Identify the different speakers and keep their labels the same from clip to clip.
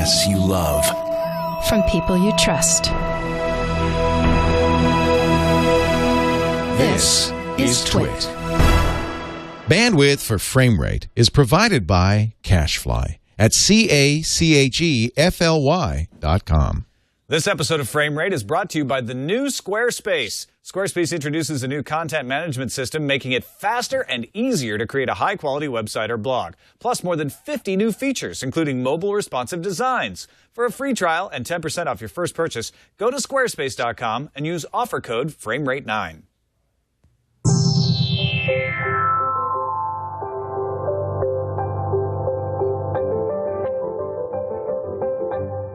Speaker 1: podcasts you love.
Speaker 2: From people you trust.
Speaker 1: This is Twit.
Speaker 3: Bandwidth for frame rate is provided by CacheFly at CacheFly.com.
Speaker 4: This episode of Frame Rate is brought to you by the new Squarespace. Squarespace introduces a new content management system, making it faster and easier to create a high-quality website or blog. Plus, more than 50 new features, including mobile responsive designs. For a free trial and 10% off your first purchase, go to squarespace.com and use offer code FRAMERATE9.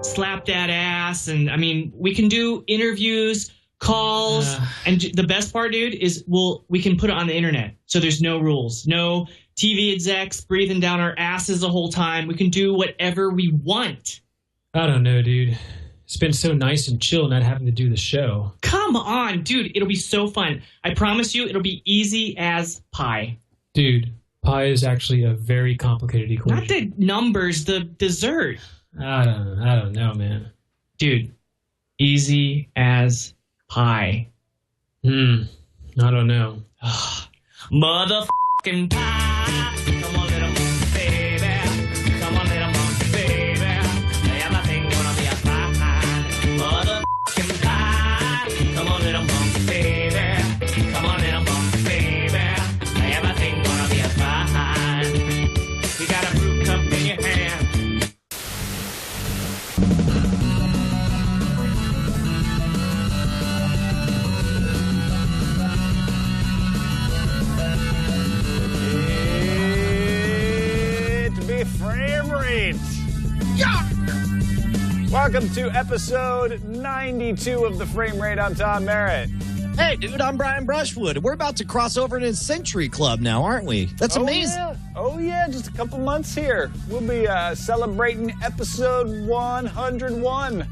Speaker 5: Slap that ass, and I mean, we can do interviews, calls, and the best part, dude, is we can put it on the internet, so there's no rules, no TV execs breathing down our asses the whole time. We can do whatever we want.
Speaker 6: I don't know, dude. It's been so nice and chill not having to do the show.
Speaker 5: Come on, dude, it'll be so fun. I promise you, it'll be easy as pie.
Speaker 6: Dude, pie is actually a very complicated equation.
Speaker 5: Not the numbers, the dessert.
Speaker 6: I don't know, man.
Speaker 5: Dude, easy as pie.
Speaker 6: I don't know.
Speaker 5: Motherfucking pie. Come on, little monkey, baby. Come on, little monkey, baby. Everything gonna be a pie. Motherfucking pie. Come on, little monkey, baby. Come on, little monkey, baby. Everything gonna be a pie. You got a fruit cup in your hand.
Speaker 4: Frame Rate. Yeah! Welcome to episode 92 of the Frame Rate. I'm Tom Merritt.
Speaker 7: Hey, dude, I'm Brian Brushwood. We're about to cross over into Century Club now, aren't we? That's amazing.
Speaker 4: Yeah. Oh, yeah, just a couple months here. We'll be celebrating episode 101.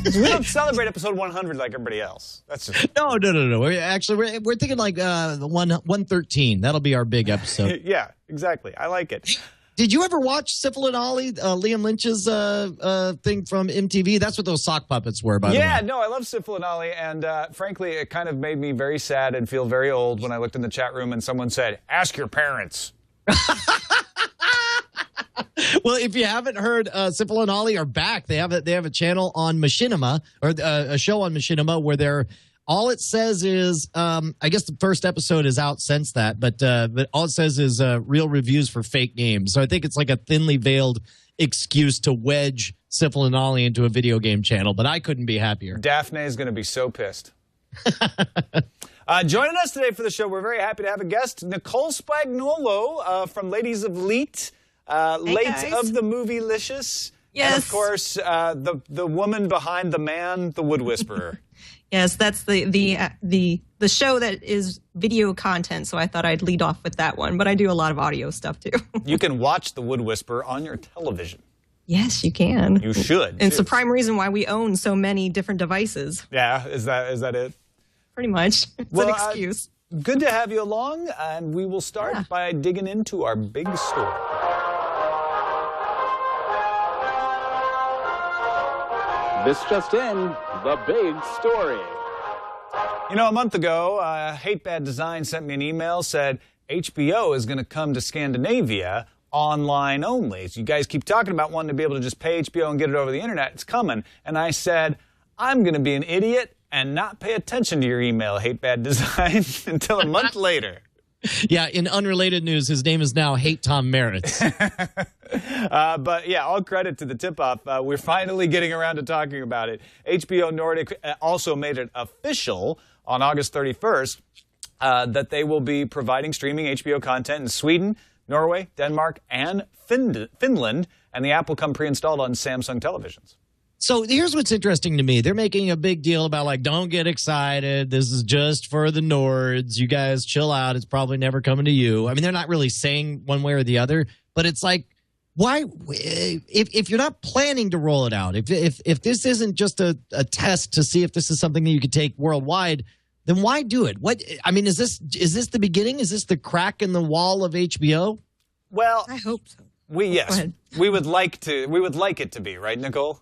Speaker 4: We don't celebrate episode 100 like everybody else. That's just...
Speaker 7: No. We're thinking like 113. That'll be our big episode.
Speaker 4: Yeah, exactly. I like it.
Speaker 7: Did you ever watch Syphil and Ollie, Liam Lynch's thing from MTV? That's what those sock puppets were, by the way.
Speaker 4: Yeah, no, I love Syphil and Ollie, and frankly, it kind of made me very sad and feel very old when I looked in the chat room and someone said, "Ask your parents."
Speaker 7: Well, if you haven't heard, Syphil and Ollie are back. They have a channel on Machinima, or a show on Machinima, where they're... All it says is, I guess the first episode is out since that, but all it says is real reviews for fake games. So I think it's like a thinly veiled excuse to wedge Syphil and Ollie into a video game channel, but I couldn't be happier.
Speaker 4: Daphne is going to be so pissed. Joining us today for the show, we're very happy to have a guest, Nicole Spagnuolo from Ladies of Leet, late of the movie Licious.
Speaker 8: Yes.
Speaker 4: And of course, the woman behind the man, the Wood Whisperer.
Speaker 8: Yes, that's the show that is video content, so I thought I'd lead off with that one. But I do a lot of audio stuff, too.
Speaker 4: You can watch The Wood Whisperer on your television.
Speaker 8: Yes, you can.
Speaker 4: You should.
Speaker 8: And it's the prime reason why we own so many different devices.
Speaker 4: Yeah, is that it?
Speaker 8: Pretty much. It's an excuse.
Speaker 4: Good to have you along, and we will start by digging into our big story.
Speaker 9: This just in, the big story.
Speaker 4: You know, a month ago, Hate Bad Design sent me an email, said HBO is going to come to Scandinavia online only. So you guys keep talking about wanting to be able to just pay HBO and get it over the internet. It's coming. And I said, I'm going to be an idiot and not pay attention to your email, Hate Bad Design, until a month later.
Speaker 7: Yeah, in unrelated news, his name is now Hate Tom Merritt.
Speaker 4: But yeah, all credit to the tip-off. We're finally getting around to talking about it. HBO Nordic also made it official on August 31st that they will be providing streaming HBO content in Sweden, Norway, Denmark, and Finland, and the app will come pre-installed on Samsung televisions.
Speaker 7: So here's what's interesting to me. They're making a big deal about, like, don't get excited. This is just for the Nords. You guys chill out. It's probably never coming to you. I mean, they're not really saying one way or the other, but it's like, why, if you're not planning to roll it out, if this isn't just a test to see if this is something that you could take worldwide, then why do it? What, I mean, is this the beginning? Is this the crack in the wall of HBO?
Speaker 4: Well,
Speaker 8: I hope so.
Speaker 4: we would like it to be, right, Nicole?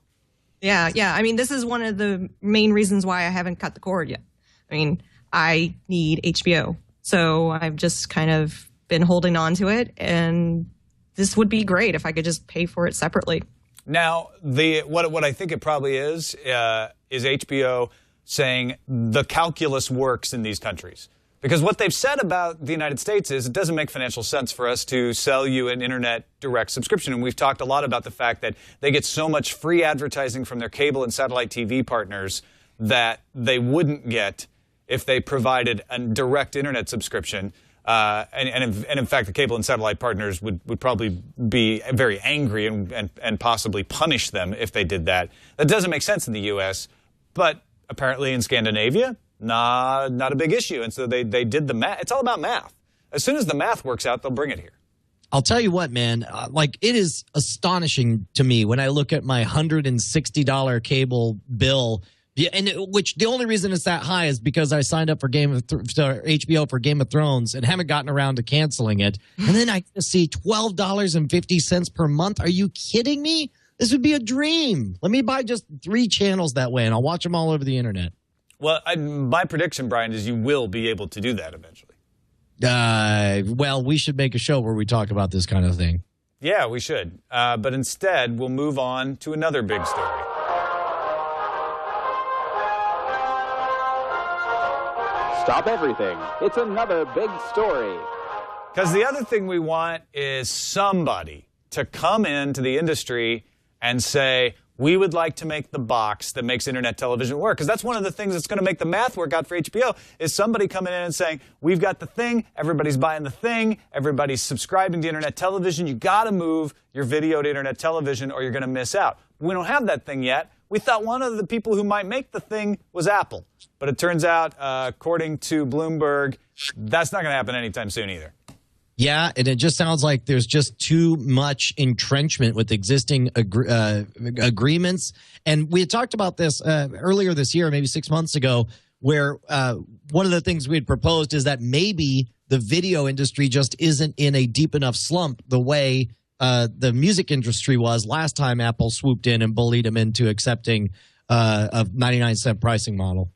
Speaker 8: Yeah. I mean, this is one of the main reasons why I haven't cut the cord yet. I mean, I need HBO. So I've just kind of been holding on to it, and this would be great if I could just pay for it separately.
Speaker 4: Now, what I think it probably is HBO saying the calculus works in these countries. Because what they've said about the United States is it doesn't make financial sense for us to sell you an internet direct subscription. And we've talked a lot about the fact that they get so much free advertising from their cable and satellite TV partners that they wouldn't get if they provided a direct internet subscription. And in fact, the cable and satellite partners would probably be very angry and possibly punish them if they did that. That doesn't make sense in the U.S., but apparently in Scandinavia, not a big issue. And so they did the math. It's all about math. As soon as the math works out, they'll bring it here.
Speaker 7: I'll tell you what, man, it is astonishing to me when I look at my $160 cable bill. Yeah, and which the only reason it's that high is because I signed up for HBO for Game of Thrones and haven't gotten around to canceling it. And then I see $12.50 per month. Are you kidding me? This would be a dream. Let me buy just 3 channels that way, and I'll watch them all over the internet.
Speaker 4: Well, my prediction, Brian, is you will be able to do that eventually.
Speaker 7: Well, we should make a show where we talk about this kind of thing.
Speaker 4: Yeah, we should. But instead, we'll move on to another big story.
Speaker 9: Stop everything. It's another big story.
Speaker 4: Because the other thing we want is somebody to come into the industry and say, we would like to make the box that makes internet television work. Because that's one of the things that's going to make the math work out for HBO, is somebody coming in and saying, we've got the thing, everybody's buying the thing, everybody's subscribing to internet television. You got to move your video to internet television or you're going to miss out. We don't have that thing yet. We thought one of the people who might make the thing was Apple. But it turns out, according to Bloomberg, that's not going to happen anytime soon either.
Speaker 7: Yeah, and it just sounds like there's just too much entrenchment with existing agreements. And we had talked about this earlier this year, maybe 6 months ago, where one of the things we had proposed is that maybe the video industry just isn't in a deep enough slump the way the music industry was last time Apple swooped in and bullied them into accepting a 99-cent pricing model.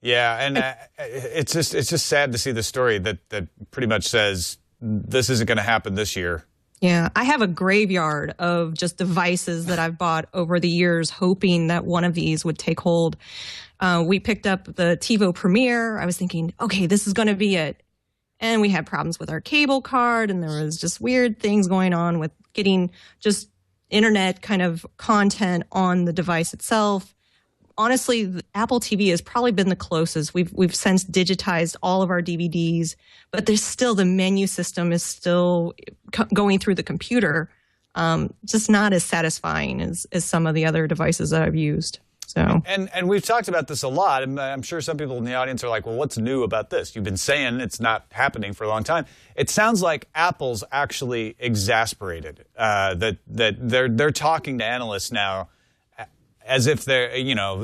Speaker 4: Yeah, and it's just sad to see the story that pretty much says this isn't going to happen this year.
Speaker 8: Yeah, I have a graveyard of just devices that I've bought over the years, hoping that one of these would take hold. We picked up the TiVo Premiere. I was thinking, okay, this is going to be it. And we had problems with our cable card, and there was just weird things going on with getting just internet kind of content on the device itself. Honestly, Apple TV has probably been the closest. We've since digitized all of our DVDs, but there's still the menu system is still going through the computer. Just not as satisfying as some of the other devices that I've used. So
Speaker 4: and we've talked about this a lot, and I'm sure some people in the audience are like, well, what's new about this? You've been saying it's not happening for a long time. It sounds like Apple's actually exasperated, that they're talking to analysts now as if they're,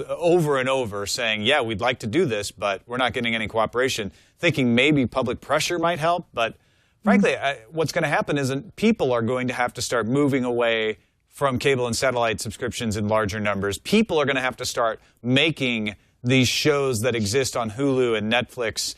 Speaker 4: over and over saying, yeah, we'd like to do this, but we're not getting any cooperation, thinking maybe public pressure might help. But frankly, what's going to happen is people are going to have to start moving away from cable and satellite subscriptions in larger numbers. People are going to have to start making these shows that exist on Hulu and Netflix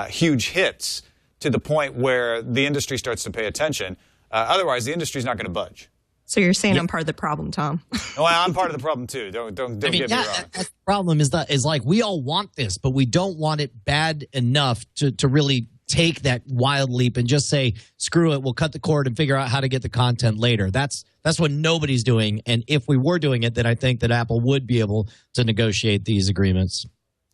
Speaker 4: huge hits to the point where the industry starts to pay attention. Otherwise, the industry's not going to budge.
Speaker 8: So you're saying I'm part of the problem, Tom?
Speaker 4: Well, I'm part of the problem too. Don't get me wrong.
Speaker 7: The problem is like we all want this, but we don't want it bad enough to really take that wild leap and just say, screw it, we'll cut the cord and figure out how to get the content later. That's what nobody's doing. And if we were doing it, then I think that Apple would be able to negotiate these agreements.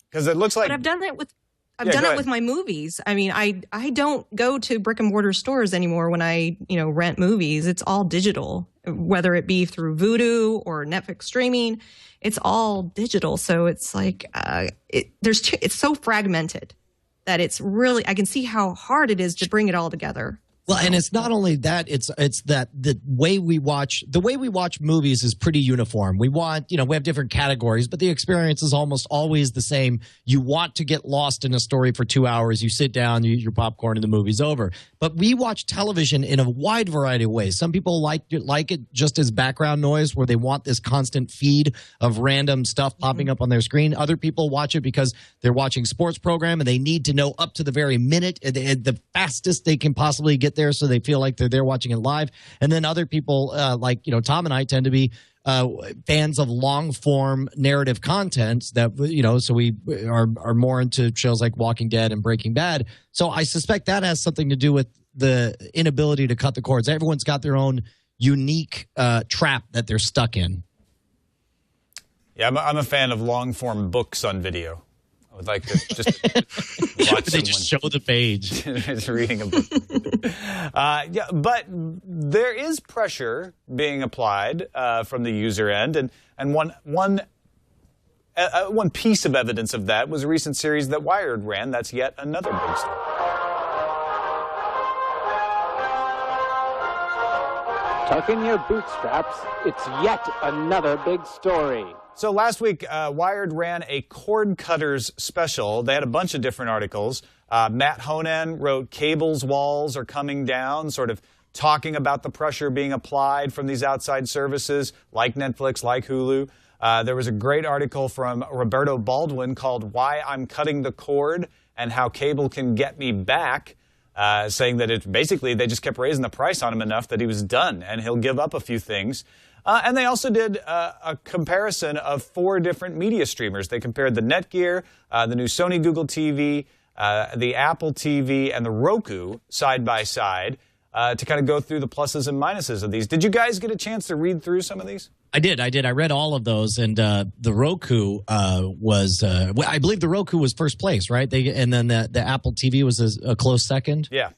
Speaker 4: Because it looks like...
Speaker 8: But I've done it with my movies. I mean, I don't go to brick and mortar stores anymore when I, rent movies. It's all digital, whether it be through Vudu or Netflix streaming. It's all digital. So it's like it's so fragmented that it's really, I can see how hard it is to bring it all together.
Speaker 7: Well, and it's not only that; it's that the way we watch movies is pretty uniform. We have different categories, but the experience is almost always the same. You want to get lost in a story for 2 hours. You sit down, you eat your popcorn, and the movie's over. But we watch television in a wide variety of ways. Some people like it just as background noise, where they want this constant feed of random stuff popping up on their screen. Other people watch it because they're watching sports program and they need to know up to the very minute, the fastest they can possibly get there, so they feel like they're there watching it live. And then other people, Tom and I, tend to be fans of long form narrative content that, so we are more into shows like Walking Dead and Breaking Bad. So I suspect that has something to do with the inability to cut the cords. Everyone's got their own unique trap that they're stuck in.
Speaker 4: Yeah, I'm a fan of long form books on video. I would like to just watch
Speaker 7: They just show the page.
Speaker 4: It's reading a book. But there is pressure being applied from the user end, and one piece of evidence of that was a recent series that Wired ran. That's yet another big story.
Speaker 9: Tuck in your bootstraps. It's yet another big story.
Speaker 4: So last week, Wired ran a cord cutters special. They had a bunch of different articles. Matt Honan wrote "Cable's Walls Are Coming Down," sort of talking about the pressure being applied from these outside services like Netflix, like Hulu. There was a great article from Roberto Baldwin called "Why I'm Cutting the Cord and How Cable Can Get Me Back," saying that basically they just kept raising the price on him enough that he was done and he'll give up a few things. And they also did a comparison of 4 different media streamers. They compared the Netgear, the new Sony Google TV, the Apple TV, and the Roku side by side to kind of go through the pluses and minuses of these. Did you guys get a chance to read through some of these?
Speaker 7: I did. I read all of those, and the Roku was, I believe the Roku was first place, right? And then the Apple TV was a close second.
Speaker 4: Yeah.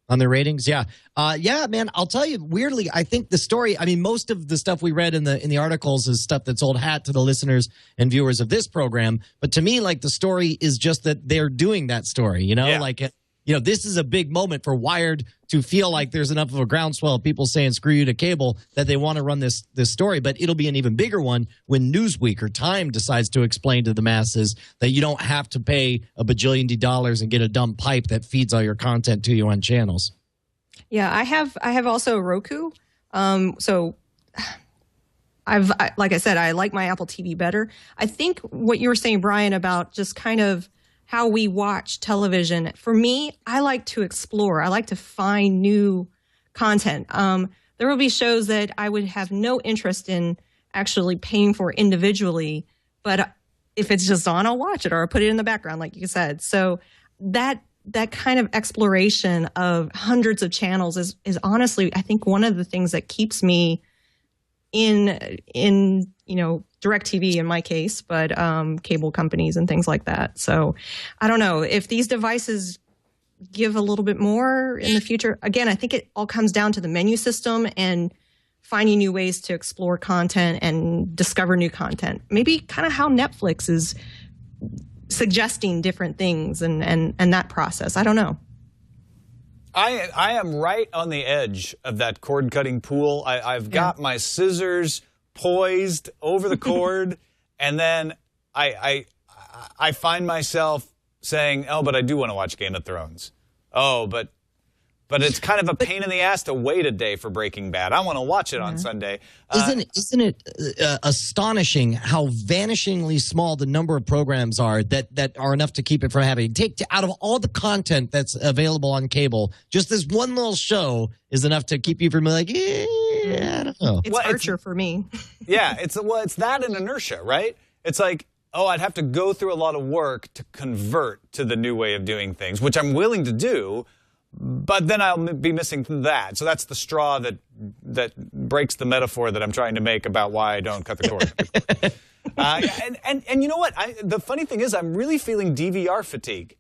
Speaker 7: On their ratings, yeah, man. I'll tell you, weirdly, I think the story. I mean, most of the stuff we read in the articles is stuff that's old hat to the listeners and viewers of this program. But to me, like, the story is just that they're doing that story. Yeah. This is a big moment for Wired to feel like there's enough of a groundswell of people saying "screw you" to cable that they want to run this story. But it'll be an even bigger one when Newsweek or Time decides to explain to the masses that you don't have to pay a bajillion dollars and get a dumb pipe that feeds all your content to you on channels.
Speaker 8: Yeah, I have also Roku. So like I said, I like my Apple TV better. I think what you were saying, Brian, about just kind of how we watch television. For me, I like to explore. I like to find new content. There will be shows that I would have no interest in actually paying for individually, but if it's just on, I'll watch it or I'll put it in the background, like you said. So that kind of exploration of hundreds of channels is honestly, I think, one of the things that keeps me in DirecTV in my case, but cable companies and things like that. So I don't know if these devices give a little bit more in the future. Again, I think it all comes down to the menu system and finding new ways to explore content and discover new content. Maybe kind of how Netflix is suggesting different things and that process. I don't know.
Speaker 4: I am right on the edge of that cord cutting pool. I've got my scissors poised over the cord, and then I find myself saying, "Oh, but I do want to watch Game of Thrones. Oh, but it's kind of a pain in the ass to wait a day for Breaking Bad. I want to watch it on Sunday."
Speaker 7: Isn't it astonishing how vanishingly small the number of programs are that are enough to keep it from happening? Out of all the content that's available on cable, just this one little show is enough to keep you from like, I don't know.
Speaker 8: It's Archer for me.
Speaker 4: Yeah, it's that and inertia, right? It's like, oh, I'd have to go through a lot of work to convert to the new way of doing things, which I'm willing to do. But then I'll be missing that. So that's the straw that breaks the metaphor that I'm trying to make about why I don't cut the cord. And you know what? The funny thing is I'm really feeling DVR fatigue.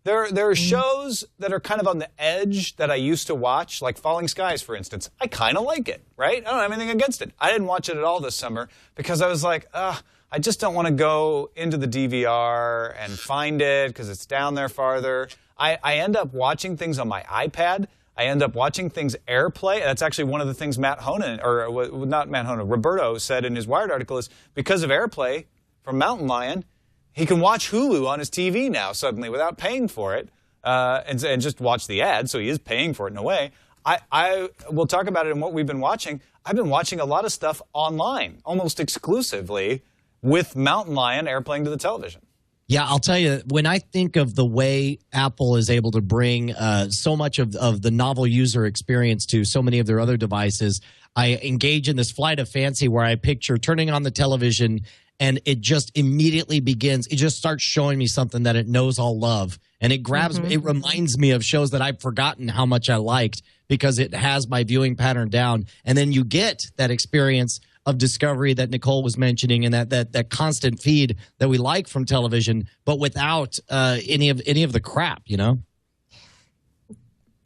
Speaker 4: There are shows that are kind of on the edge that I used to watch, like Falling Skies, for instance. I kind of like it, right? I don't have anything against it. I didn't watch it at all this summer because I was like, I just don't want to go into the DVR and find it because it's down there farther. I end up watching things on my iPad. I end up watching things AirPlay. That's actually one of the things Matt Honan, or not Matt Honan, Roberto said in his Wired article is because of AirPlay from Mountain Lion, he can watch Hulu on his TV now suddenly without paying for it and just watch the ad. So he is paying for it in a way. I will talk about it in what we've been watching. I've been watching a lot of stuff online, almost exclusively with Mountain Lion AirPlaying to the television.
Speaker 7: Yeah, I'll tell you, when I think of the way Apple is able to bring so much of the novel user experience to so many of their other devices, I engage in this flight of fancy where I picture turning on the television and it just immediately begins. It just starts showing me something that it knows I'll love. And it grabs me. It reminds me of shows that I've forgotten how much I liked because it has my viewing pattern down. And then you get that experience of discovery that Nicole was mentioning and that constant feed that we like from television, but without any of the crap, you know?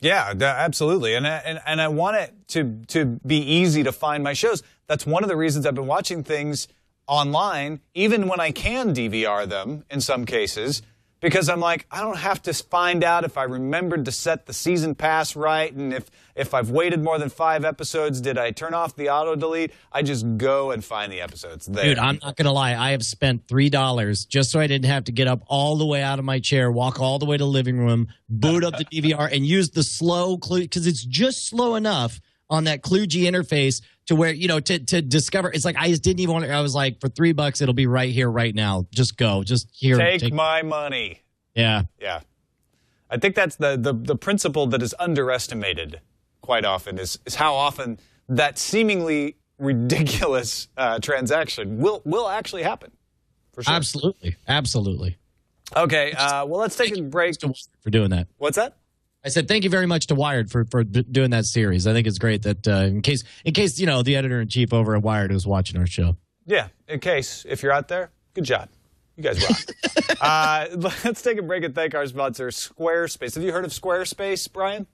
Speaker 4: Yeah, absolutely. And I want it to be easy to find my shows. That's one of the reasons I've been watching things online, even when I can DVR them in some cases, because I'm like, I don't have to find out if I remembered to set the season pass right, and if I've waited more than 5 episodes, did I turn off the auto-delete? I just go and find the episodes there.
Speaker 7: Dude, I'm not going to lie. I have spent $3 just so I didn't have to get up all the way out of my chair, walk all the way to the living room, boot up the DVR, and use the slow clue, because it's just slow enough on that kludgy interface to where, you know, to discover. It's like I just didn't even want to. I was like, for $3, it'll be right here, right now. Just go. Just here.
Speaker 4: Take my money.
Speaker 7: Yeah.
Speaker 4: Yeah. I think that's the principle that is underestimated quite often is how often that seemingly ridiculous transaction will actually happen. For sure.
Speaker 7: Absolutely. Absolutely.
Speaker 4: Okay. Well, let's take a break.
Speaker 7: For doing that.
Speaker 4: What's that?
Speaker 7: I said thank you very much to Wired for doing that series. I think it's great that in case you know the editor-in-chief over at Wired is watching our show.
Speaker 4: Yeah, in case if you're out there, good job. You guys rock. Let's take a break and thank our sponsor, Squarespace. Have you heard of Squarespace, Brian?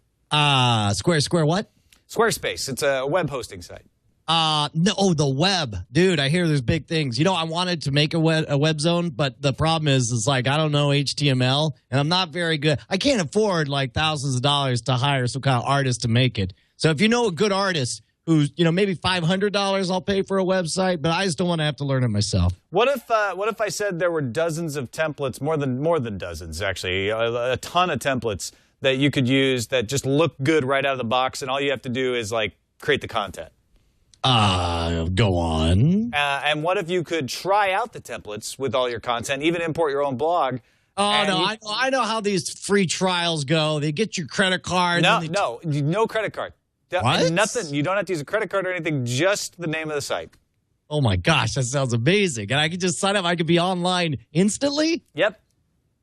Speaker 7: Square what?
Speaker 4: Squarespace. It's a web hosting site.
Speaker 7: No, the web, dude. I hear there's big things. You know, I wanted to make a web zone, but the problem is like I don't know HTML, and I'm not very good. I can't afford like thousands of dollars to hire some kind of artist to make it. So if you know a good artist who's, you know, maybe $500, I'll pay for a website, but I just don't want to have to learn it myself.
Speaker 4: What if I said there were dozens of templates, more than dozens actually, a ton of templates that you could use that just look good right out of the box, and all you have to do is like create the content.
Speaker 7: Go on.
Speaker 4: And what if you could try out the templates with all your content, even import your own blog?
Speaker 7: Oh, no, I know how these free trials go. They get your credit card.
Speaker 4: No credit card.
Speaker 7: What?
Speaker 4: Nothing. You don't have to use a credit card or anything, just the name of the site.
Speaker 7: Oh, my gosh, that sounds amazing. And I could just sign up. I could be online instantly?
Speaker 4: Yep.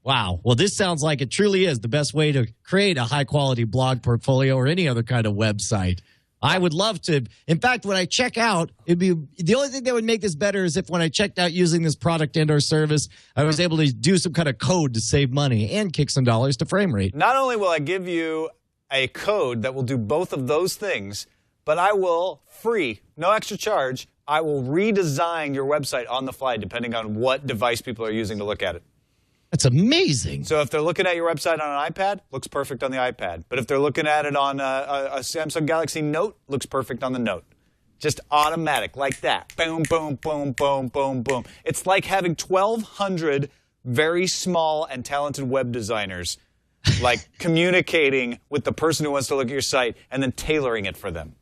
Speaker 7: Wow. Well, this sounds like it truly is the best way to create a high-quality blog portfolio or any other kind of website. I would love to. In fact, when I check out, it'd be the only thing that would make this better is if when I checked out using this product and or service, I was able to do some kind of code to save money and kick some dollars to frame rate.
Speaker 4: Not only will I give you a code that will do both of those things, but I will free, no extra charge, I will redesign your website on the fly depending on what device people are using to look at it.
Speaker 7: That's amazing.
Speaker 4: So if they're looking at your website on an iPad, looks perfect on the iPad. But if they're looking at it on a Samsung Galaxy Note, looks perfect on the Note. Just automatic, like that. Boom, boom, boom, boom, boom, boom. It's like having 1,200 very small and talented web designers like communicating with the person who wants to look at your site and then tailoring it for them.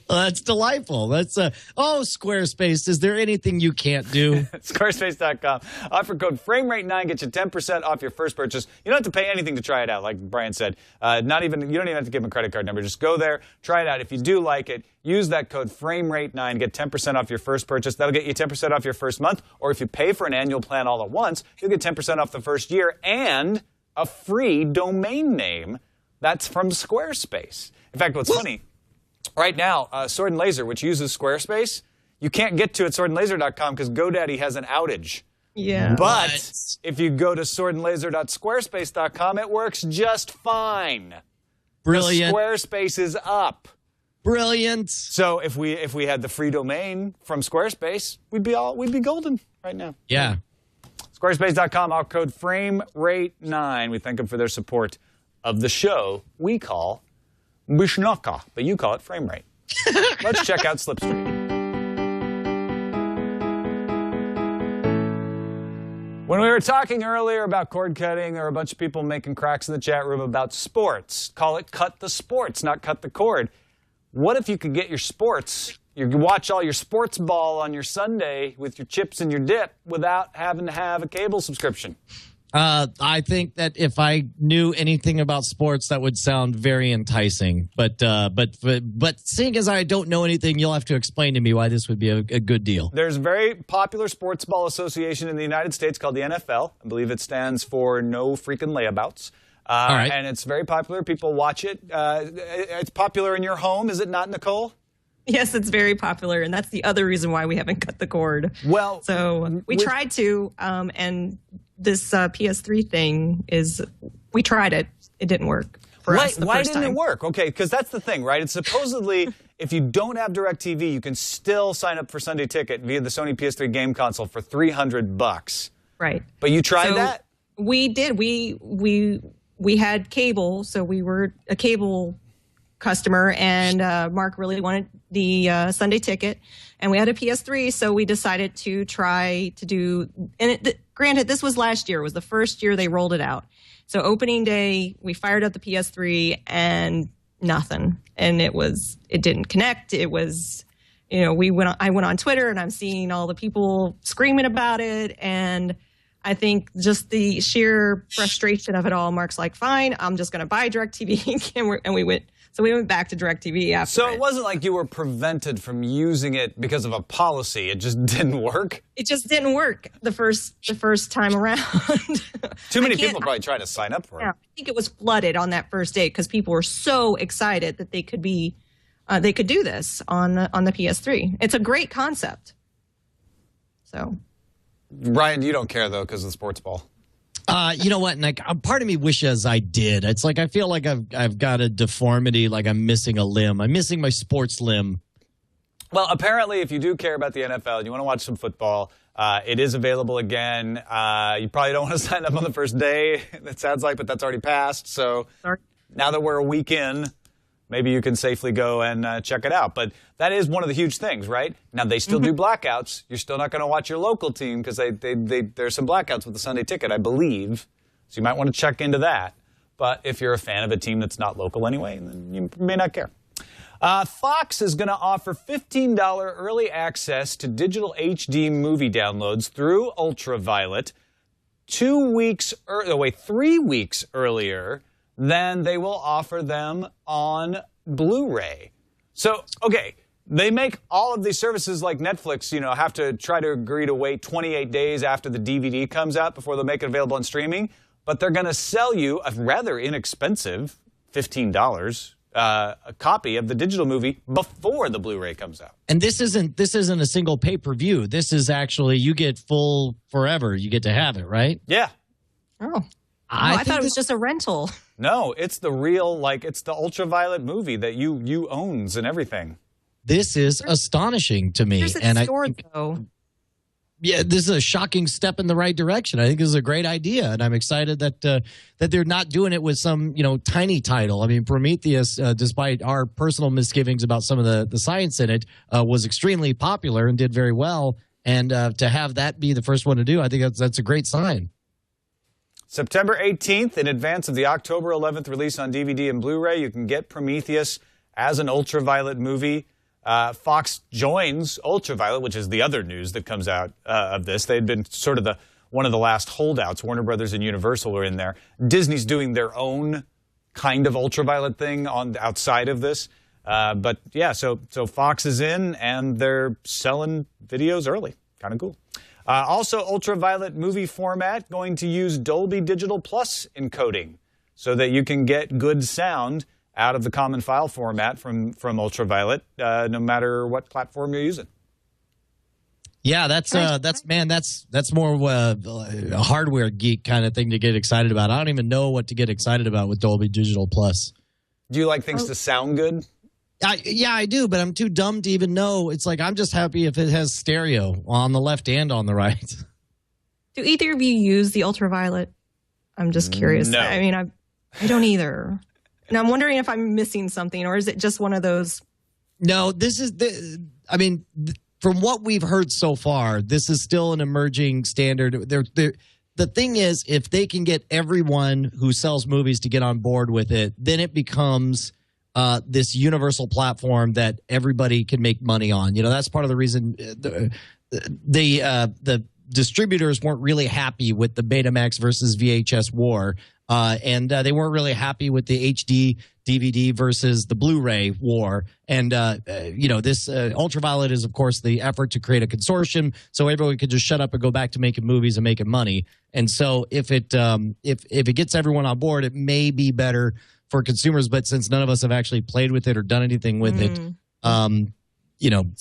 Speaker 7: Well, that's delightful. That's Squarespace. Is there anything you can't do?
Speaker 4: Squarespace.com. Offer code FrameRate9 gets you 10% off your first purchase. You don't have to pay anything to try it out, like Brian said. You don't even have to give them a credit card number. Just go there, try it out. If you do like it, use that code FrameRate9, get 10% off your first purchase. That'll get you 10% off your first month. Or if you pay for an annual plan all at once, you'll get 10% off the first year and a free domain name that's from Squarespace. In fact, what's funny, right now, Sword and Laser, which uses Squarespace, you can't get to it at swordandlaser.com because GoDaddy has an outage.
Speaker 8: Yeah.
Speaker 4: But if you go to swordandlaser.squarespace.com, it works just fine.
Speaker 7: Brilliant.
Speaker 4: The Squarespace is up.
Speaker 7: Brilliant.
Speaker 4: So if we had the free domain from Squarespace, we'd be golden right now.
Speaker 7: Yeah.
Speaker 4: Squarespace.com, our code FrameRate9. We thank them for their support of the show we call Bushnaka, but you call it frame rate. Let's check out Slipstream. When we were talking earlier about cord cutting, there were a bunch of people making cracks in the chat room about sports. Call it cut the sports, not cut the cord. What if you could get your sports, you could watch all your sports ball on your Sunday with your chips and your dip without having to have a cable subscription?
Speaker 7: I think that if I knew anything about sports, that would sound very enticing. But seeing as I don't know anything, you'll have to explain to me why this would be a good deal.
Speaker 4: There's a very popular sports ball association in the United States called the NFL. I believe it stands for No Freaking Layabouts.
Speaker 7: All right.
Speaker 4: And it's very popular. People watch it. It's popular in your home, is it not, Nicole?
Speaker 8: Yes, it's very popular, and that's the other reason why we haven't cut the cord.
Speaker 4: Well,
Speaker 8: so we tried to, and this PS3 thing we tried it. It didn't work for us the
Speaker 4: why
Speaker 8: first
Speaker 4: didn't
Speaker 8: time.
Speaker 4: it work? Okay, because that's the thing, right? It's supposedly if you don't have DirecTV, you can still sign up for Sunday Ticket via the Sony PS3 game console for $300.
Speaker 8: Right.
Speaker 4: But you tried that?
Speaker 8: We did. We had cable, so we were a cable customer, and Mark really wanted the Sunday Ticket, and we had a PS3, so we decided to try to do. And granted, this was last year; it was the first year they rolled it out. So opening day, we fired up the PS3, and nothing, and it didn't connect. It was, I went on Twitter, and I'm seeing all the people screaming about it, and I think just the sheer frustration of it all. Mark's like, "Fine, I'm just going to buy DirecTV," and we went. So we went back to DirecTV after.
Speaker 4: So it wasn't like you were prevented from using it because of a policy. It just didn't work?
Speaker 8: It just didn't work the first time around.
Speaker 4: Too many people probably tried to sign up for it.
Speaker 8: Yeah, I think it was flooded on that first day because people were so excited that they could do this on the PS3. It's a great concept. So,
Speaker 4: Ryan, you don't care though because of the sports ball.
Speaker 7: You know what? And part of me wishes I did. It's like I feel like I've got a deformity, like I'm missing a limb. I'm missing my sports limb.
Speaker 4: Well, apparently, if you do care about the NFL and you want to watch some football, it is available again. You probably don't want to sign up on the first day, it sounds like, but that's already passed. So now that we're a week in, maybe you can safely go and check it out. But that is one of the huge things, right? Now, they still do blackouts. You're still not going to watch your local team because there's some blackouts with the Sunday Ticket, I believe. So you might want to check into that. But if you're a fan of a team that's not local anyway, then you may not care. Fox is going to offer $15 early access to digital HD movie downloads through Ultraviolet 3 weeks earlier than they will offer them on Blu-ray. So, okay, they make all of these services like Netflix, have to try to agree to wait 28 days after the DVD comes out before they'll make it available on streaming. But they're going to sell you a rather inexpensive $15 a copy of the digital movie before the Blu-ray comes out.
Speaker 7: And this isn't a single pay-per-view. This is actually, you get full forever. You get to have it, right?
Speaker 4: Yeah.
Speaker 8: Oh. I thought it was just a rental.
Speaker 4: No, it's the real, it's the Ultraviolet movie that you owns and everything.
Speaker 7: This is astonishing to me.
Speaker 8: There's
Speaker 7: and
Speaker 8: store, though.
Speaker 7: Yeah, this is a shocking step in the right direction. I think this is a great idea, and I'm excited that they're not doing it with some tiny title. I mean, Prometheus, despite our personal misgivings about some of the science in it, was extremely popular and did very well. And to have that be the first one to do, I think that's a great sign.
Speaker 4: September 18th, in advance of the October 11th release on DVD and Blu-ray, you can get Prometheus as an Ultraviolet movie. Fox joins Ultraviolet, which is the other news that comes out of this. They'd been sort of one of the last holdouts. Warner Brothers and Universal were in there. Disney's doing their own kind of Ultraviolet thing outside of this. But yeah, so Fox is in, and they're selling videos early. Kind of cool. Also, Ultraviolet movie format going to use Dolby Digital Plus encoding so that you can get good sound out of the common file format from Ultraviolet, no matter what platform you're using.
Speaker 7: Yeah, that's more of a hardware geek kind of thing to get excited about. I don't even know what to get excited about with Dolby Digital Plus.
Speaker 4: Do you like things to sound good?
Speaker 7: Yeah, I do, but I'm too dumb to even know. It's like I'm just happy if it has stereo on the left and on the right.
Speaker 8: Do either of you use the Ultraviolet? I'm just curious.
Speaker 4: No.
Speaker 8: I mean, I don't either. And I'm wondering if I'm missing something, or is it just one of those?
Speaker 7: No, this is from what we've heard so far, this is still an emerging standard. The thing is, if they can get everyone who sells movies to get on board with it, then it becomes this universal platform that everybody can make money on. That's part of the reason the distributors weren't really happy with the Betamax versus VHS war. And they weren't really happy with the HD DVD versus the Blu-ray war. And, this Ultraviolet is, of course, the effort to create a consortium so everyone could just shut up and go back to making movies and making money. And so if it gets everyone on board, it may be better for consumers. But since none of us have actually played with it or done anything with it,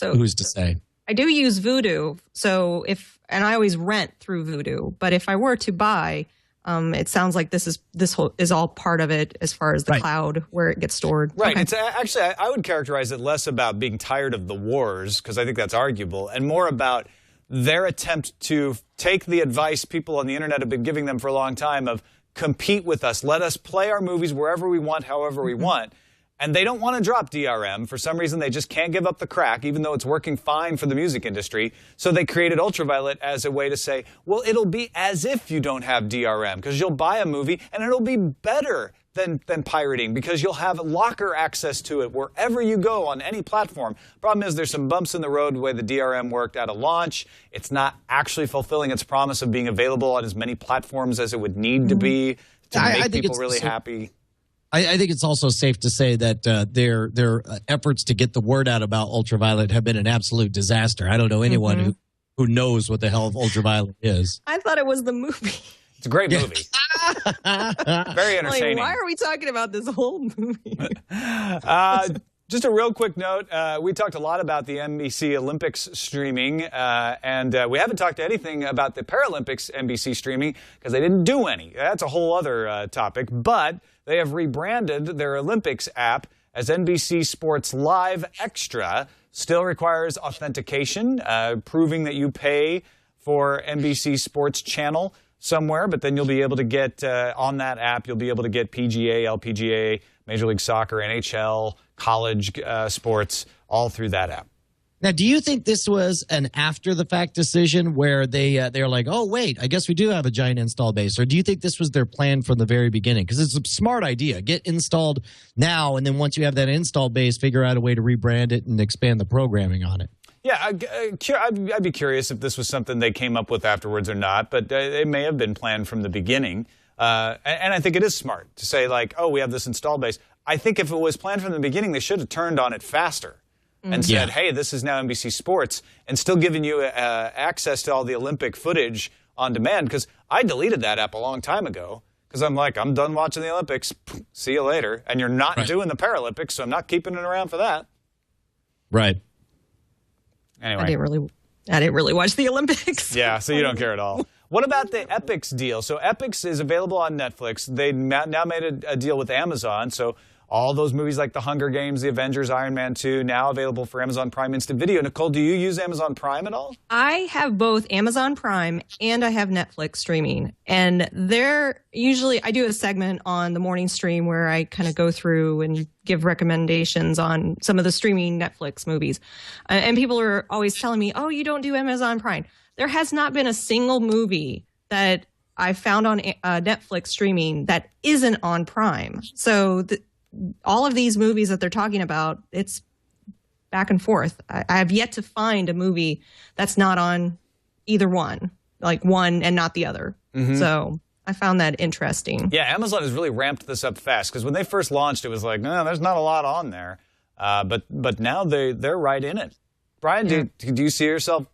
Speaker 7: who's to say?
Speaker 8: I do use Vudu. So and I always rent through Vudu. But if I were to buy, it sounds like this is all part of it as far as the cloud where it gets stored.
Speaker 4: Right.
Speaker 8: Okay.
Speaker 4: It's actually, I would characterize it less about being tired of the wars, because I think that's arguable, and more about their attempt to take the advice people on the internet have been giving them for a long time of compete with us. Let us play our movies wherever we want, however we want. And they don't want to drop DRM. For some reason, they just can't give up the crack, even though it's working fine for the music industry. So they created Ultraviolet as a way to say, well, it'll be as if you don't have DRM, because you'll buy a movie and it'll be better than pirating, because you'll have locker access to it wherever you go on any platform. Problem is, there's some bumps in the road the way the DRM worked out of launch. It's not actually fulfilling its promise of being available on as many platforms as it would need to be to make people really happy.
Speaker 7: I think it's also safe to say that their efforts to get the word out about Ultraviolet have been an absolute disaster. I don't know anyone who knows what the hell Ultraviolet is.
Speaker 8: I thought it was the movie.
Speaker 4: It's a great movie. Very entertaining.
Speaker 8: Why are we talking about this whole movie?
Speaker 4: Just a real quick note, we talked a lot about the NBC Olympics streaming, and we haven't talked anything about the Paralympics NBC streaming because they didn't do any. That's a whole other topic, but they have rebranded their Olympics app as NBC Sports Live Extra. Still requires authentication, proving that you pay for NBC Sports Channel somewhere, but then you'll be able to get, on that app, you'll be able to get PGA, LPGA, Major League Soccer, NHL, college sports, all through that app.
Speaker 7: Now, do you think this was an after-the-fact decision where they're like, oh, wait, I guess we do have a giant install base? Or do you think this was their plan from the very beginning? Because it's a smart idea. Get installed now, and then once you have that install base, figure out a way to rebrand it and expand the programming on it.
Speaker 4: Yeah, I'd be curious if this was something they came up with afterwards or not, but it may have been planned from the beginning. And I think it is smart to say, like, oh, we have this install base. I think if it was planned from the beginning, they should have turned on it faster and said, hey, this is now NBC Sports, and still giving you access to all the Olympic footage on demand, because I deleted that app a long time ago because I'm like, I'm done watching the Olympics. See you later. And you're not doing the Paralympics, so I'm not keeping it around for that.
Speaker 7: Right.
Speaker 4: Anyway.
Speaker 8: I didn't really watch the Olympics.
Speaker 4: Yeah, so you don't care at all. What about the Epix deal? So Epix is available on Netflix. They now made a deal with Amazon. So all those movies like The Hunger Games, The Avengers, Iron Man 2, now available for Amazon Prime Instant Video. Nicole, do you use Amazon Prime at all?
Speaker 8: I have both Amazon Prime and I have Netflix streaming. And I do a segment on the morning stream where I kind of go through and give recommendations on some of the streaming Netflix movies. And people are always telling me, oh, you don't do Amazon Prime. There has not been a single movie that I found on Netflix streaming that isn't on Prime. So all of these movies that they're talking about, it's back and forth. I have yet to find a movie that's not on either one, like one and not the other. So I found that interesting.
Speaker 4: Yeah, Amazon has really ramped this up fast, because when they first launched, it was like, no, there's not a lot on there. But now they're right in it. Brian, do you see yourself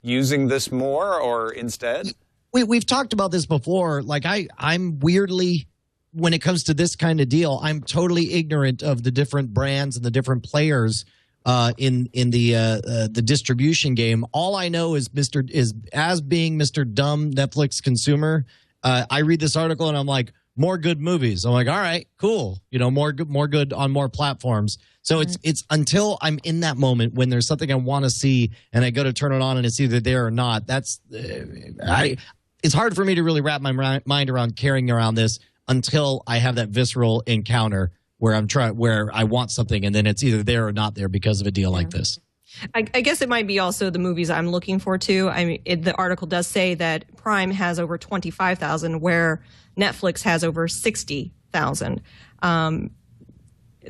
Speaker 4: using this more or instead?
Speaker 7: We've talked about this before. Like I'm weirdly, when it comes to this kind of deal, I'm totally ignorant of the different brands and the different players in the distribution game. All I know is as being Mr. Dumb Netflix consumer, I read this article and I'm like, more good movies. I'm like, all right, cool. More good on more platforms. So it's until I'm in that moment when there's something I want to see and I go to turn it on and it's either there or not. That's it's hard for me to really wrap my mind around carrying around this until I have that visceral encounter where I want something and then it's either there or not there because of a deal like this.
Speaker 8: I guess it might be also the movies I'm looking for too. I mean, the article does say that Prime has over 25,000, where Netflix has over 60,000.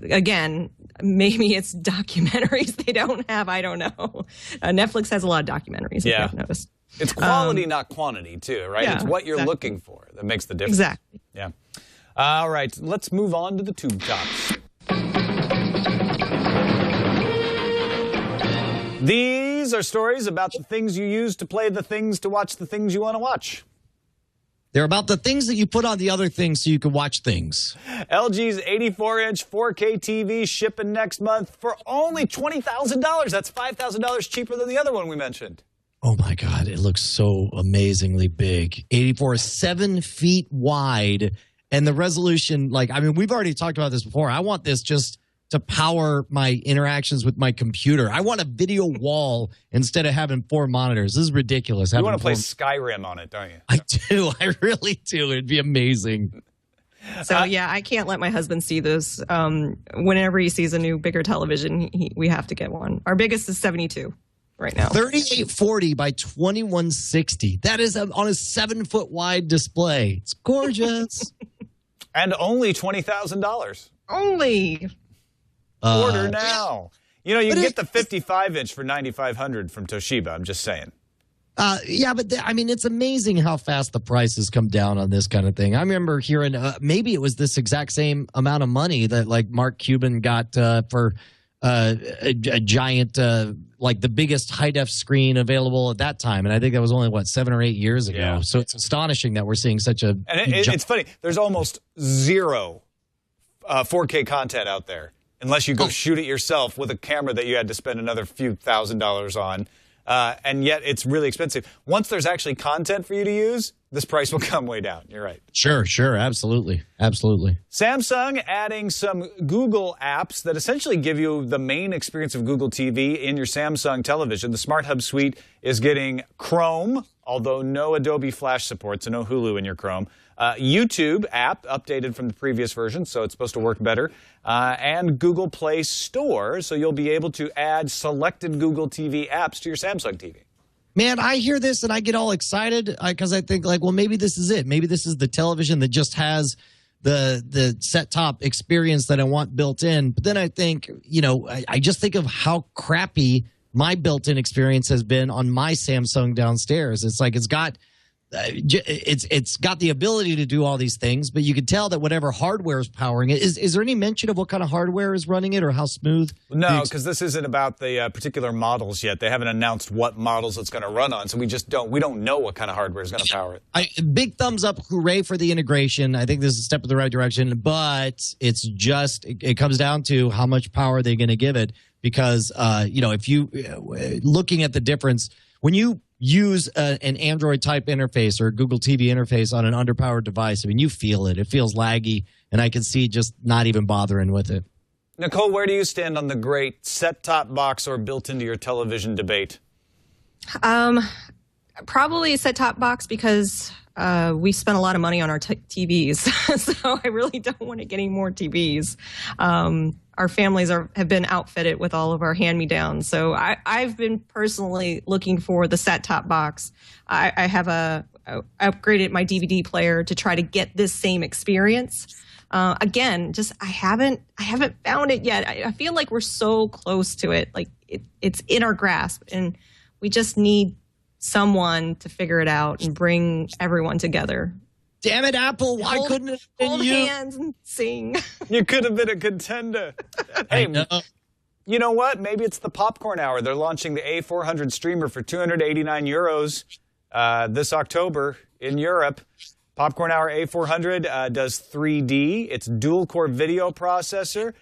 Speaker 8: Again, maybe it's documentaries they don't have. I don't know. Netflix has a lot of documentaries.
Speaker 4: Yeah,
Speaker 8: if you've noticed.
Speaker 4: It's quality, not quantity, too, right?
Speaker 8: Yeah,
Speaker 4: it's what you're
Speaker 8: exactly.
Speaker 4: looking for that makes the difference.
Speaker 8: Exactly.
Speaker 4: Yeah. All right, let's move on to the tube tops. These are stories about the things you use to play the things to watch the things you want to watch.
Speaker 7: They're about the things that you put on the other things so you can watch things.
Speaker 4: LG's 84-inch 4K TV shipping next month for only $20,000. That's $5,000 cheaper than the other one we mentioned.
Speaker 7: Oh my God, it looks so amazingly big. 84 is 7 feet wide, and the resolution, we've already talked about this before. I want this just to power my interactions with my computer. I want a video wall instead of having 4 monitors. This is ridiculous.
Speaker 4: You want to play Skyrim on it, don't you?
Speaker 7: I do. I really do. It'd be amazing.
Speaker 8: So, yeah, I can't let my husband see this. Whenever he sees a new, bigger television, we have to get one. Our biggest is 72 right now.
Speaker 7: 3840 by 2160. That is on a 7-foot wide display. It's gorgeous.
Speaker 4: And only $20,000.
Speaker 8: Only.
Speaker 4: Order now. You know, you can get the 55-inch for $9,500 from Toshiba. I'm just saying.
Speaker 7: Yeah, but it's amazing how fast the prices come down on this kind of thing. I remember hearing maybe it was this exact same amount of money that Mark Cuban got for a giant, the biggest high-def screen available at that time. And I think that was only, 7 or 8 years ago. Yeah. So it's astonishing that we're seeing such a...
Speaker 4: And it's funny. There's almost zero 4K content out there. Unless you go shoot it yourself with a camera that you had to spend another few $1,000s on. And yet it's really expensive. Once there's actually content for you to use, this price will come way down. You're right.
Speaker 7: Sure. Absolutely.
Speaker 4: Samsung adding some Google apps that essentially give you the main experience of Google TV in your Samsung television. The Smart Hub Suite is getting Chrome, although no Adobe Flash support, so no Hulu in your Chrome. YouTube app, updated from the previous version, so it's supposed to work better. And Google Play Store, so you'll be able to add selected Google TV apps to your Samsung TV.
Speaker 7: Man, I hear this and I get all excited because I think, maybe this is it. Maybe this is the television that just has the set-top experience that I want built in. But then I think, I just think of how crappy my built-in experience has been on my Samsung downstairs. It's it's got the ability to do all these things, but you can tell that whatever hardware is powering it. Is there any mention of what kind of hardware is running it or how smooth?
Speaker 4: No, because this isn't about the particular models yet. They haven't announced what models it's going to run on, so we don't know what kind of hardware is going to power it.
Speaker 7: Big thumbs up, hooray for the integration. I think this is a step in the right direction, but it's just it comes down to how much power they're going to give it because if you looking at the difference when you use an Android type interface or a Google TV interface on an underpowered device, you feel it. It feels laggy, and I can see just not even bothering with it.
Speaker 4: Nicole, where do you stand on the great set-top box or built into your television debate?
Speaker 8: Probably a set-top box because we spent a lot of money on our TVs, so I really don't want to get any more TVs. Our families have been outfitted with all of our hand-me-downs, so I've been personally looking for the set-top box. I have upgraded my DVD player to try to get this same experience. Again, I haven't found it yet. I feel like we're so close to it, it's in our grasp, and we just need someone to figure it out and bring everyone together.
Speaker 7: Damn it, Apple! Why couldn't it have been
Speaker 8: hold
Speaker 7: you?
Speaker 8: hands and sing?
Speaker 4: You could have been a contender. Hey, you know what? Maybe it's the popcorn hour. They're launching the A400 streamer for €289 this October in Europe. Popcorn Hour A400 does 3D. It's dual-core video processor.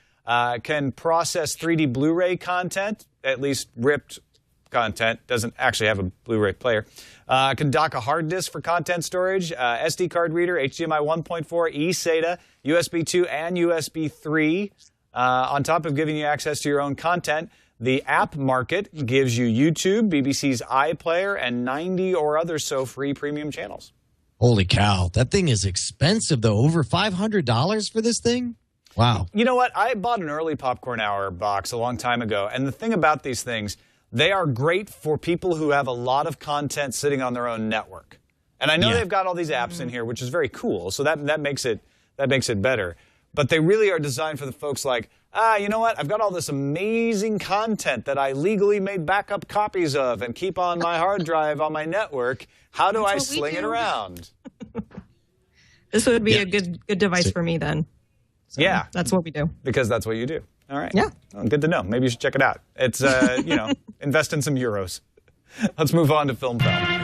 Speaker 4: Can process 3D Blu-ray content, at least ripped content. Doesn't actually have a Blu-ray player. Can dock a hard disk for content storage, SD card reader, HDMI 1.4, eSATA, USB 2, and USB 3. On top of giving you access to your own content, the app market gives you YouTube, BBC's iPlayer, and 90 or other so free premium channels.
Speaker 7: Holy cow. That thing is expensive, though. Over $500 for this thing? Wow.
Speaker 4: You know what? I bought an early Popcorn Hour box a long time ago, and the thing about these things, they are great for people who have a lot of content sitting on their own network. And I know they've got all these apps in here, which is very cool. So that makes it better. But they really are designed for the folks like, you know what? I've got all this amazing content that I legally made backup copies of and keep on my hard drive on my network. How do I sling it around?
Speaker 8: This would be a good device for me then. So that's what we do.
Speaker 4: Because that's what you do. All right.
Speaker 8: Yeah.
Speaker 4: Well, good to know. Maybe you should check it out. It's, invest in some euros. Let's move on to Film Found.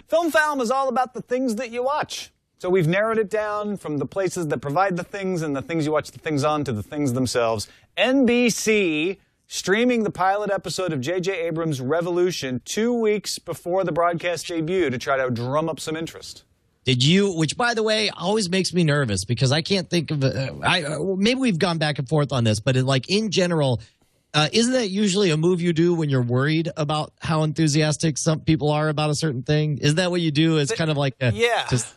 Speaker 4: Film Found is all about the things that you watch. So we've narrowed it down from the places that provide the things and the things you watch the things on to the things themselves. NBC streaming the pilot episode of J.J. Abrams' Revolution 2 weeks before the broadcast debut to try to drum up some interest.
Speaker 7: Did you, which by the way, always makes me nervous because I can't think of, maybe we've gone back and forth on this, but in general, isn't that usually a move you do when you're worried about how enthusiastic some people are about a certain thing? Isn't that what you do? It's kind of like just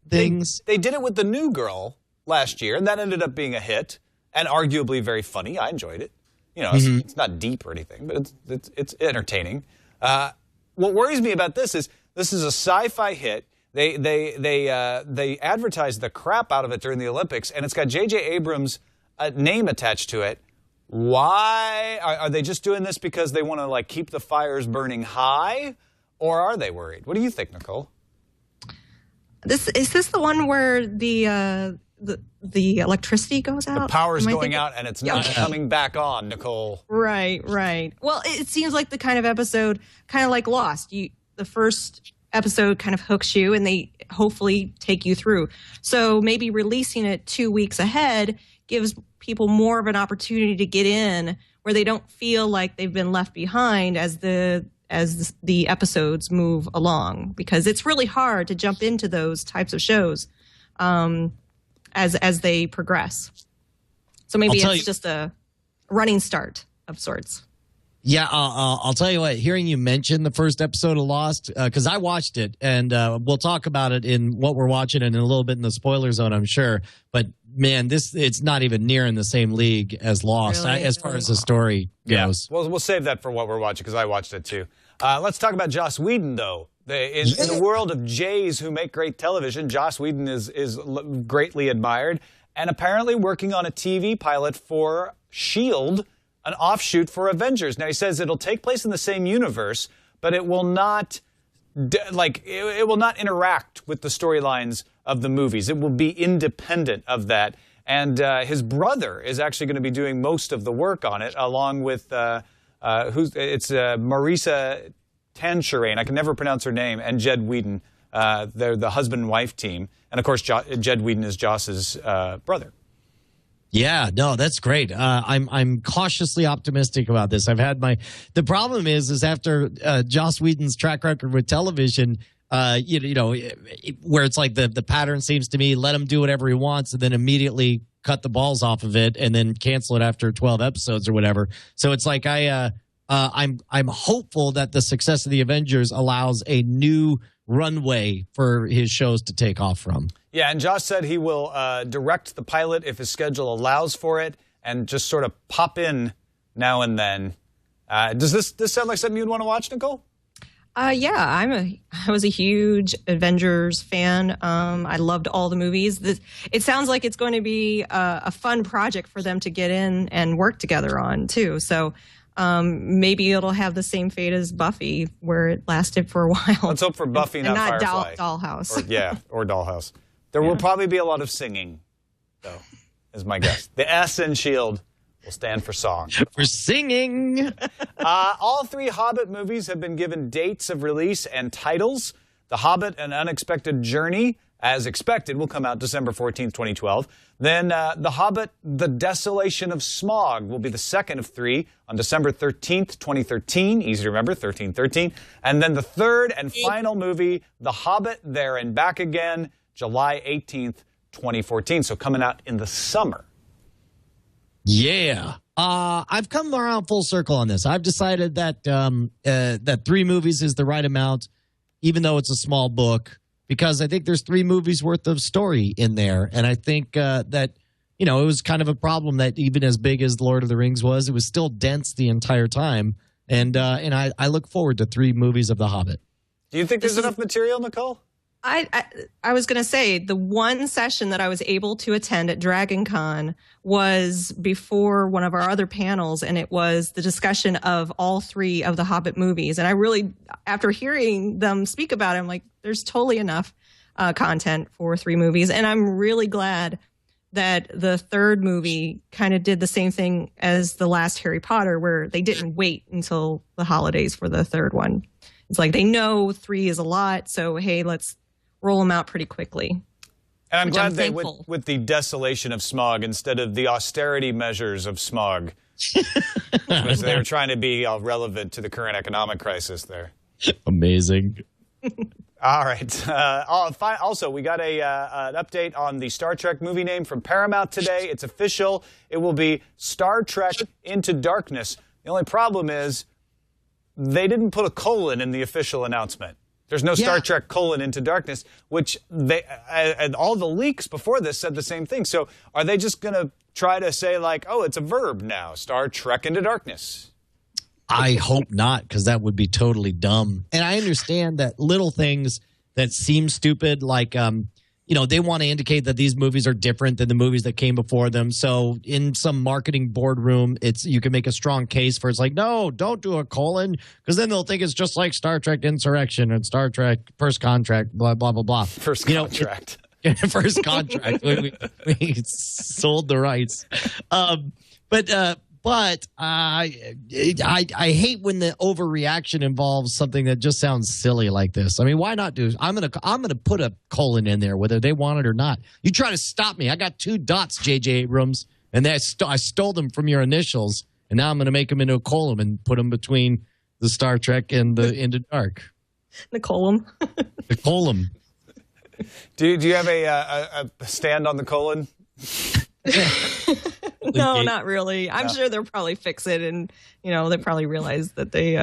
Speaker 7: things.
Speaker 4: They did it with The New Girl last year, and that ended up being a hit and arguably very funny. I enjoyed it. You know, it's not deep or anything, but it's entertaining. What worries me about this is a sci-fi hit. They advertised the crap out of it during the Olympics, and it's got J.J. Abrams' name attached to it. Why are they just doing this because they want to keep the fires burning high, or are they worried? What do you think, Nicole?
Speaker 8: Is this the one where the electricity goes out?
Speaker 4: The power's going out and it's not coming back on, Nicole.
Speaker 8: Right. Well, it seems like the kind of episode, kind of like Lost. The first episode kind of hooks you, and they hopefully take you through. So maybe releasing it 2 weeks ahead gives people more of an opportunity to get in where they don't feel like they've been left behind as the episodes move along, because it's really hard to jump into those types of shows as they progress. So maybe it's just a running start of sorts.
Speaker 7: Yeah, I'll tell you what, hearing you mention the first episode of Lost, because I watched it, and we'll talk about it in what we're watching and in a little bit in the spoiler zone, I'm sure. But, man, it's not even near in the same league as Lost,
Speaker 8: really?
Speaker 7: as far as the story goes.
Speaker 4: Yeah. Well, we'll save that for what we're watching, because I watched it too. Let's talk about Joss Whedon, though. In the world of Jays who make great television, Joss Whedon is greatly admired, and apparently working on a TV pilot for S.H.I.E.L.D., an offshoot for Avengers. Now, he says it'll take place in the same universe, but it will not it will not interact with the storylines of the movies. It will be independent of that. And his brother is actually going to be doing most of the work on it, along with Marisa Tancherain. I can never pronounce her name, and Jed Whedon. They're the husband and wife team, and of course, Jed Whedon is Joss's brother.
Speaker 7: Yeah, no, that's great. I'm cautiously optimistic about this. The problem is after Joss Whedon's track record with television, where it's like the pattern seems to me, let him do whatever he wants and then immediately cut the balls off of it and then cancel it after 12 episodes or whatever. So it's like I'm hopeful that the success of the Avengers allows a new runway for his shows to take off from.
Speaker 4: Yeah, and Josh said he will direct the pilot if his schedule allows for it, and just sort of pop in now and then. Does this sound like something you'd want to watch, Nicole?
Speaker 8: Yeah, I was a huge Avengers fan. I loved all the movies. It sounds like it's going to be a fun project for them to get in and work together on too. So maybe it'll have the same fate as Buffy, where it lasted for a while.
Speaker 4: Let's hope for Buffy, not Firefly.
Speaker 8: Dollhouse.
Speaker 4: Or Dollhouse. There will probably be a lot of singing, though, is my guess. The S in S.H.I.E.L.D. will stand for song.
Speaker 7: For singing.
Speaker 4: All 3 Hobbit movies have been given dates of release and titles. The Hobbit, An Unexpected Journey, as expected, will come out December 14th, 2012. Then The Hobbit, The Desolation of Smaug will be the second of 3 on December 13th, 2013. Easy to remember, 1313. And then the third and final movie, The Hobbit, There and Back Again, July 18th, 2014. So coming out in the summer.
Speaker 7: Yeah. I've come around full circle on this. I've decided that that 3 movies is the right amount, even though it's a small book, because I think there's 3 movies worth of story in there, and I think that it was kind of a problem that even as big as Lord of the Rings was, it was still dense the entire time, and I look forward to 3 movies of The Hobbit.
Speaker 4: Do you think there's enough material, Nicole?
Speaker 8: I was going to say the one session that I was able to attend at Dragon Con was before one of our other panels, and it was the discussion of all 3 of the Hobbit movies. And I really, after hearing them speak about it, I'm like, there's totally enough content for 3 movies. And I'm really glad that the 3rd movie kind of did the same thing as the last Harry Potter, where they didn't wait until the holidays for the 3rd one. It's like they know 3 is a lot, so hey, let's roll them out pretty quickly.
Speaker 4: And I'm glad they went with the desolation of smog instead of the austerity measures of smog. Because they were trying to be relevant to the current economic crisis there.
Speaker 7: Amazing.
Speaker 4: All right. Also, we got an update on the Star Trek movie name from Paramount today. It's official. It will be Star Trek Into Darkness. The only problem is they didn't put a colon in the official announcement. There's no Star Trek Into Darkness, which and all the leaks before this said the same thing. So are they just going to try to say like, oh, it's a verb now, Star Trek Into Darkness?
Speaker 7: I hope not, because that would be totally dumb. And I understand that little things that seem stupid, like, they want to indicate that these movies are different than the movies that came before them. So in some marketing boardroom, you can make a strong case for it's like, no, don't do a colon, because then they'll think it's just like Star Trek Insurrection and Star Trek First Contract, blah, blah, blah, blah.
Speaker 4: First Contract.
Speaker 7: First Contract. we sold the rights. But I hate when the overreaction involves something that just sounds silly like this. I mean, why not do? I'm gonna put a colon in there, whether they want it or not. You try to stop me. I got 2 dots, J.J. Abrams, and I stole them from your initials, and now I'm gonna make them into a colon and put them between the Star Trek and the Into Dark.
Speaker 8: The colon.
Speaker 7: The colon.
Speaker 4: Do you have a stand on the colon?
Speaker 8: No, not really. I'm sure they'll probably fix it, and they probably realize that they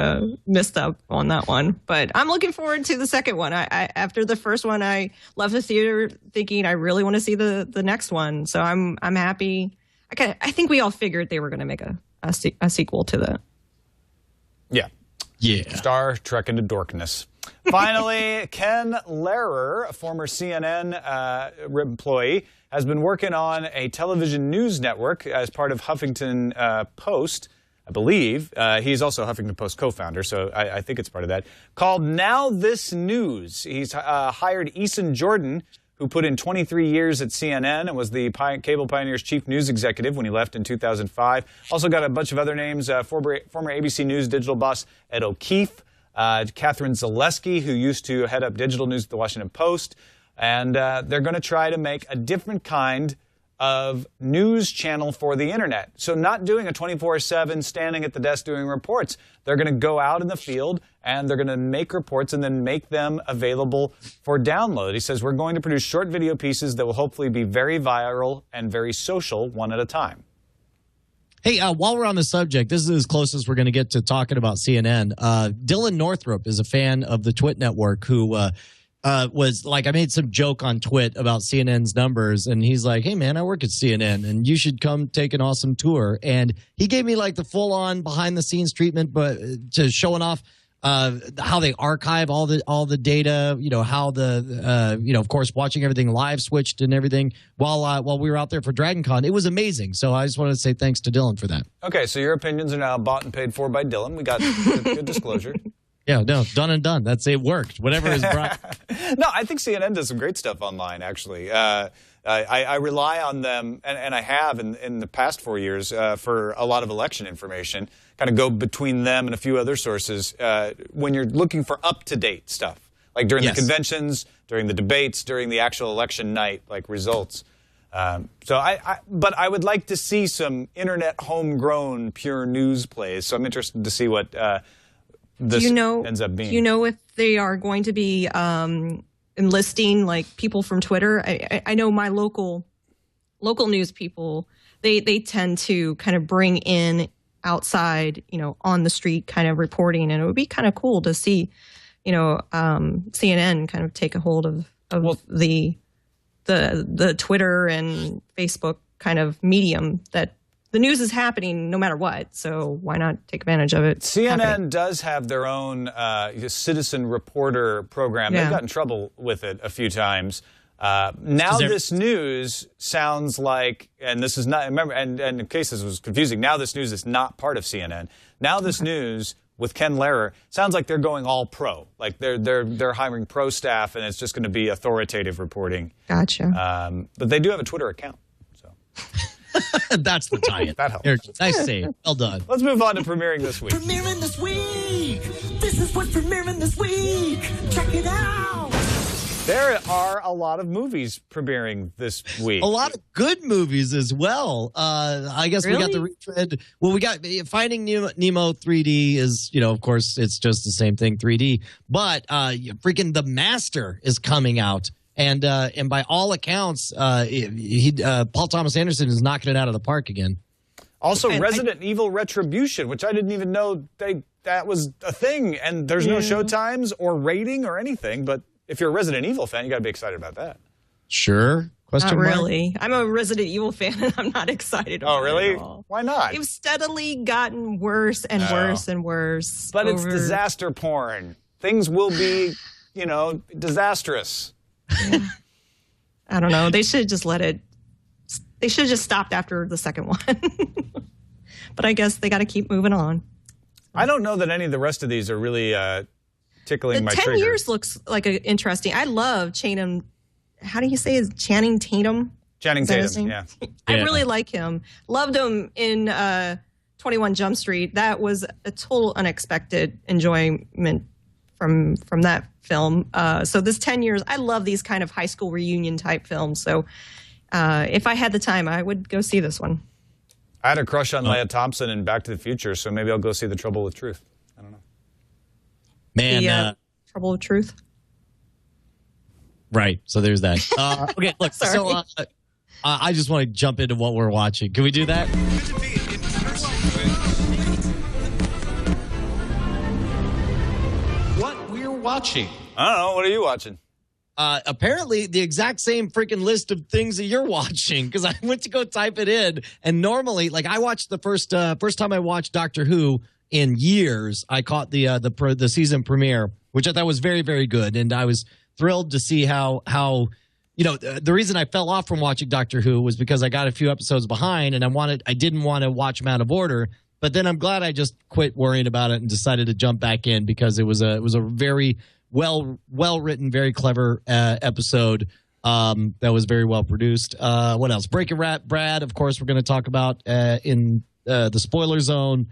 Speaker 8: messed up on that one. But I'm looking forward to the second one. I after the first one, I left the theater thinking I really want to see the next one. So I'm happy. I think we all figured they were going to make a sequel to that.
Speaker 7: Yeah.
Speaker 4: Star Trek Into Dorkness. Finally, Ken Lehrer, a former CNN employee, has been working on a television news network as part of Huffington Post, I believe. He's also a Huffington Post co-founder, so I think it's part of that, called Now This News. He's hired Eason Jordan, who put in 23 years at CNN and was the Cable Pioneer's chief news executive when he left in 2005. Also got a bunch of other names, former ABC News digital boss Ed O'Keefe, Catherine Zaleski, who used to head up digital news at the Washington Post. And they're going to try to make a different kind of news channel for the internet. So not doing a 24/7 standing at the desk doing reports. They're going to go out in the field and they're going to make reports and then make them available for download. He says, we're going to produce short video pieces that will hopefully be very viral and very social, one at a time.
Speaker 7: Hey, while we're on the subject, this is as close as we're going to get to talking about CNN. Dylan Northrup is a fan of the Twit Network who was like, I made some joke on Twit about CNN's numbers, and he's like, hey, man, I work at CNN, and you should come take an awesome tour. And he gave me like the full-on behind-the-scenes treatment, but to showing off how they archive all the data, how of course, watching everything live switched and everything while we were out there for Dragon Con. It was amazing. So I just wanted to say thanks to Dylan for that.
Speaker 4: Okay, so your opinions are now bought and paid for by Dylan. We got good disclosure.
Speaker 7: Yeah, no, done and done. That's it. Worked. Whatever is brought.
Speaker 4: No, I think CNN does some great stuff online, actually. I rely on them, and I have in the past 4 years for a lot of election information. Kind of go between them and a few other sources when you're looking for up-to-date stuff, like during the conventions, during the debates, during the actual election night, like results. But I would like to see some internet homegrown pure news plays. So I'm interested to see what this ends up being.
Speaker 8: Do you know if they are going to be enlisting like people from Twitter? I know my local news people they tend to kind of bring in outside, on the street kind of reporting, and it would be kind of cool to see, CNN kind of take a hold of the Twitter and Facebook kind of medium that the news is happening no matter what. So why not take advantage of it?
Speaker 4: CNN does have their own citizen reporter program. They've got in trouble with it a few times. Now this news sounds like, and this is not, remember, and in case this was confusing, now this news is not part of CNN. Now this news with Ken Lehrer sounds like they're going all pro. Like they're hiring pro staff, and it's just going to be authoritative reporting.
Speaker 8: Gotcha.
Speaker 4: But they do have a Twitter account. So
Speaker 7: that's the tie-in.
Speaker 4: That helps.
Speaker 7: Here, nice save. Well done.
Speaker 4: Let's move on to premiering this week.
Speaker 5: Premiering this week. This is what's premiering this week. Check it out.
Speaker 4: There are a lot of movies premiering this week.
Speaker 7: A lot of good movies as well. I guess we got the retread. Well, we got Finding Nemo 3D is, of course, it's just the same thing, 3D. But freaking The Master is coming out. And by all accounts, Paul Thomas Anderson is knocking it out of the park again.
Speaker 4: Also, Resident Evil Retribution, which I didn't even know that was a thing. And there's no show times or rating or anything, but if you're a Resident Evil fan, you got to be excited about that.
Speaker 7: Sure.
Speaker 8: Not really. I'm a Resident Evil fan, and I'm not excited about it at all.
Speaker 4: Why not?
Speaker 8: They've steadily gotten worse and worse and worse.
Speaker 4: But it's disaster porn. Things will be, disastrous.
Speaker 8: Yeah. I don't know. They should just let it. They should have just stopped after the second one. But I guess they got to keep moving on.
Speaker 4: I don't know that any of the rest of these are really tickling my
Speaker 8: 10
Speaker 4: trigger.
Speaker 8: years looks like interesting. I love Channing. How do you say his Channing Tatum?
Speaker 4: Channing Tatum, yeah.
Speaker 8: I really like him. Loved him in 21 Jump Street. That was a total unexpected enjoyment from that film. So this 10 years, I love these kind of high school reunion type films. So if I had the time, I would go see this one.
Speaker 4: I had a crush on Leia Thompson in Back to the Future, so maybe I'll go see The Trouble with Truth. I don't know.
Speaker 7: Man,
Speaker 8: Trouble with Truth.
Speaker 7: Right. So there's that. Okay, look. So I just want to jump into what we're watching. Can we do that?
Speaker 1: What we're watching.
Speaker 4: I don't know. What are you watching?
Speaker 7: Apparently the exact same freaking list of things that you're watching, because I went to go type it in, and normally, like, I watched the first time I watched Doctor Who in years. I caught the season premiere, which I thought was very, very good, and I was thrilled to see how the reason I fell off from watching Doctor Who was because I got a few episodes behind, and I didn't want to watch them out of order. But then I'm glad I just quit worrying about it and decided to jump back in, because it was a very well written, very clever episode that was very well produced. What else? Breaking Brad, of course, we're going to talk about in the spoiler zone.